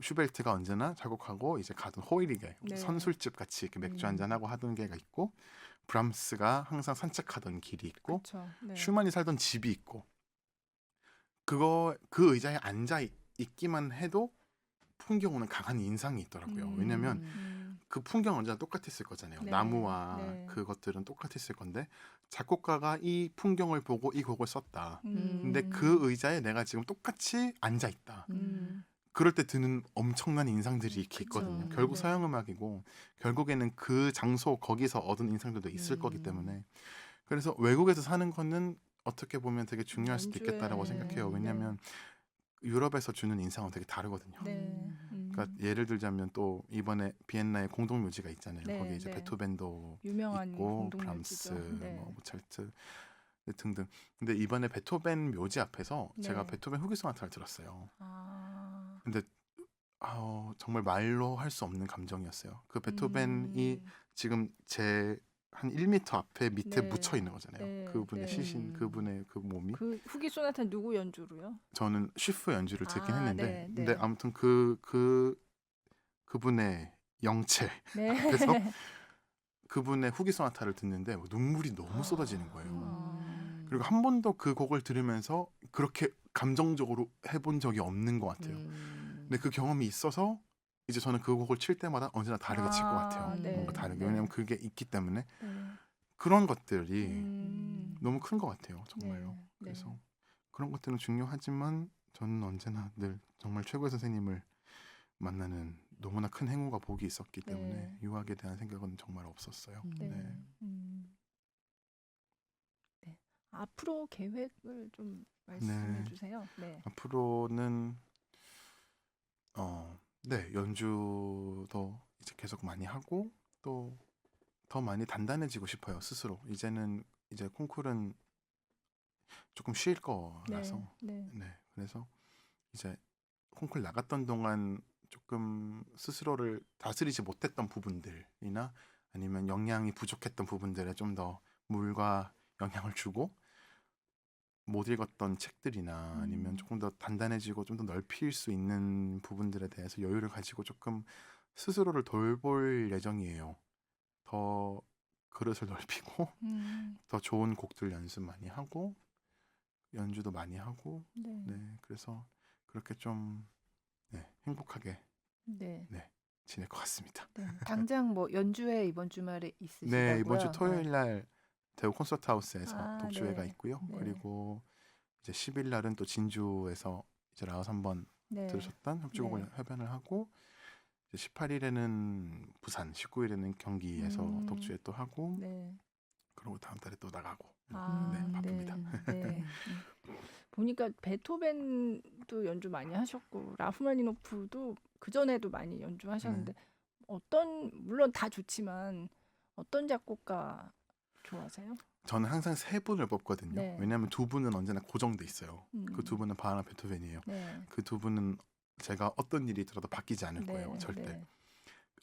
슈베르트가 언제나 작곡하고 이제 가던 호이리게 네. 선술집 같이 이렇게 맥주 한잔 하고 하던 게가 있고 브람스가 항상 산책하던 길이 있고 그쵸. 네. 슈만이 살던 집이 있고 그 의자에 앉아 있기만 해도 풍경오는 강한 인상이 있더라고요. 왜냐면 그 풍경 언제나 똑같았을 거잖아요. 네. 나무와 네. 그것들은 똑같았을 건데 작곡가가 이 풍경을 보고 이 곡을 썼다. 근데 음. 그 의자에 내가 지금 똑같이 앉아 있다. 그럴 때 드는 엄청난 인상들이 이렇게 그쵸. 있거든요. 결국 네. 서양 음악이고 결국에는 그 장소 거기서 얻은 인상들도 있을 거기 때문에 그래서 외국에서 사는 거는 어떻게 보면 되게 중요할 수도 연주에 있겠다라고 생각해요. 왜냐하면 유럽에서 주는 인상은 되게 다르거든요. 네. 그러니까 예를 들자면 또 이번에 비엔나에 공동묘지가 있잖아요. 네, 거기에 이제 네. 베토벤도 유명한 있고 공동묘지죠. 브람스, 네. 뭐 모차르트 등등. 근데 이번에 베토벤 묘지 앞에서 제가 네. 베토벤 후기 소나타를 들었어요. 아. 근데 정말 말로 할 수 없는 감정이었어요. 그 베토벤이 지금 제 한 1m 앞에 밑에 네. 묻혀 있는 거잖아요. 네, 그분의 네. 시신, 그분의 그 몸이. 그 후기 소나타 누구 연주로요? 저는 쉬프 연주를 듣긴 아, 했는데, 네, 네. 근데 아무튼 그분의 영체 네. 앞에서 그분의 후기 소나타를 듣는데 눈물이 너무 쏟아지는 거예요. 그리고 한 번도 그 곡을 들으면서 그렇게 감정적으로 해본 적이 없는 것 같아요. 근데 그 경험이 있어서 이제 저는 그 곡을 칠 때마다 언제나 다르게 칠 것 같아요. 네, 뭔가 다르게. 네. 왜냐면 그게 있기 때문에 네. 그런 것들이 너무 큰 것 같아요. 정말로. 네, 네. 그래서 그런 것들은 중요하지만 저는 언제나 늘 정말 최고의 선생님을 만나는 너무나 큰 행운과 복이 있었기 때문에 네. 유학에 대한 생각은 정말 없었어요. 네. 네. 네. 앞으로 계획을 좀 말씀해 네. 주세요. 네. 앞으로는 네, 연주도 이제 계속 많이 하고 또 더 많이 단단해지고 싶어요, 스스로. 이제는 이제 콩쿠르는 조금 쉴 거라서 네. 네, 그래서 이제 콩쿠르 나갔던 동안 조금 스스로를 다스리지 못했던 부분들이나 아니면 영양이 부족했던 부분들에 좀 더 물과 영향을 주고 못 읽었던 책들이나 아니면 조금 더 단단해지고 좀 더 넓힐 수 있는 부분들에 대해서 여유를 가지고 조금 스스로를 돌볼 예정이에요. 더 그릇을 넓히고 더 좋은 곡들 연습 많이 하고 연주도 많이 하고 네. 네, 그래서 그렇게 좀 네, 행복하게 네. 지낼 것 같습니다. 네. 당장 뭐 연주회 이번 주말에 있으시다고요? 네, 이번 주 토요일 날 대우 콘서트 하우스에서 아, 독주회가 네. 있고요. 네. 그리고 이제 10일 날은 또 진주에서 이제 라오스 한번 네. 들으셨던 협주곡을 네. 협연을 하고 18일에는 부산, 19일에는 경기에서 독주에 또 하고 네. 그리고 다음 달에 또 나가고 아, 바쁩니다. 네. 보니까 베토벤도 연주 많이 하셨고 라흐마니노프도 그 전에도 많이 연주하셨는데 물론 다 좋지만 어떤 작곡가 좋아하세요? 저는 항상 세 분을 뽑거든요. 네. 왜냐하면 두 분은 언제나 고정돼 있어요. 그 두 음. 분은 바하나 베토벤이에요. 네. 그 두 분은 제가 어떤 일이 있더라도 바뀌지 않을 거예요. 네, 절대. 네.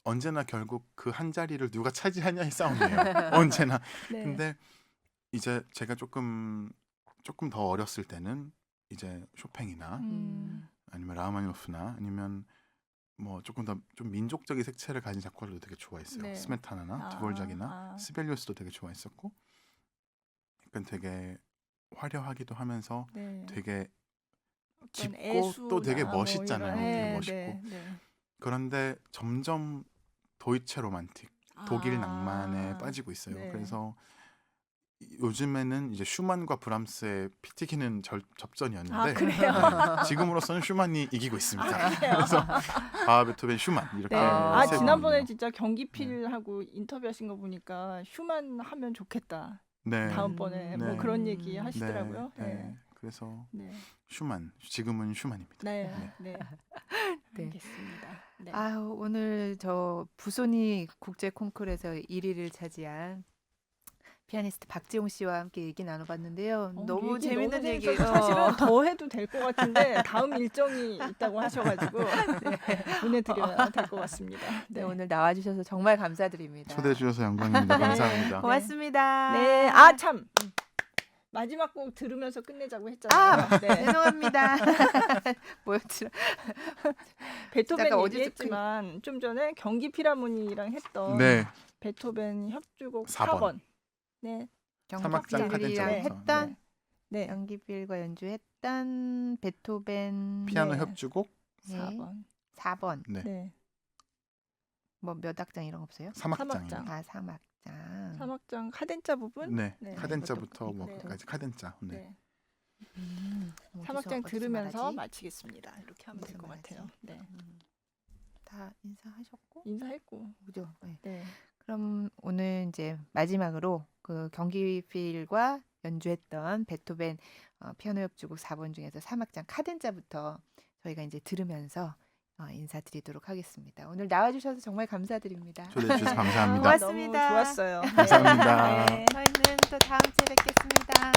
언제나 결국 그 한 자리를 누가 차지하냐의 싸움이에요. 언제나. 네. 근데 이제 제가 조금 더 어렸을 때는 이제 쇼팽이나 아니면 라흐마니노프나 아니면 뭐 조금 더 좀 민족적인 색채를 가진 작곡가들도 되게 좋아했어요. 네. 스메타나나 드보르작이나 시벨리우스도 되게 좋아했었고, 약간 되게 화려하기도 하면서 네. 되게 어떤 깊고 애수나 또 되게 뭐 멋있잖아요. 이런- 되게 네, 멋있고. 네, 네. 그런데 점점 도이체 로만틱, 독일 아, 낭만에 빠지고 있어요. 네. 그래서 요즘에는 이제 슈만과 브람스의 피 튀기는 접전이었는데 아, 그래요? 네, 지금으로서는 슈만이 이기고 있습니다. 그래요? 그래서 바하, 베토벤, 슈만 이렇게 네. 아, 세 지난번에 분이요. 진짜 경기필하고 인터뷰하신 거 보니까 휴만 하면 좋겠다. 네. 다음번에 뭐 네. 그런 얘기 하시더라고요. 네, 네. 네. 그래서 네. 슈만, 지금은 슈만입니다. 네. 네. 네. 알겠습니다. 네. 아유, 오늘 저 부소니 국제 콩쿠르에서 1위를 차지한 피아니스트 박지용 씨와 함께 얘기 나눠봤는데요. 너무 얘기 재밌는 너무 얘기예요. 재밌어서 사실은 더 해도 될 것 같은데 다음 일정이 있다고 하셔가지고 보내드려야 될 것 같습니다. 네, 오늘 나와주셔서 정말 감사드립니다. 초대해 주셔서 영광입니다. 네. 감사합니다. 고맙습니다. 네. 아, 참. 마지막 곡 들으면서 끝내자고 했잖아요. 네. 죄송합니다. 뭐였지? 베토벤 잠깐 어디서 얘기했지만 좀 전에 경기 필하모니랑 했던 네, 베토벤 협주곡 4번. 4번. 네. 사막장 경기필이랑 카덴자부터. 했던 네. 연기필과 연주했던 베토벤 피아노 네. 협주곡. 네. 4번. 4번. 네, 네. 뭐 몇 악장 이런 거 없어요? 사막장입니다. 사막장. 아, 3악장. 사막장 카덴자 부분. 네, 네. 카덴자부터 이것도 뭐 네. 끝까지 카덴자. 네. 네. 어디서 사막장 들으면서 말하지? 마치겠습니다. 이렇게 하면 될 어디서 것 말하지? 같아요. 네. 다 인사하셨고 인사했고. 그죠? 네. 네. 그럼 오늘 이제 마지막으로 그 경기필과 연주했던 베토벤 피아노 협주곡 4번 중에서 3악장 카덴자부터 저희가 이제 들으면서 인사드리도록 하겠습니다. 오늘 나와주셔서 정말 감사드립니다. 초대해 주셔서 감사합니다. 고맙습니다. 너무 좋았어요. 감사합니다. 네. 저희는 또 다음 주에 뵙겠습니다.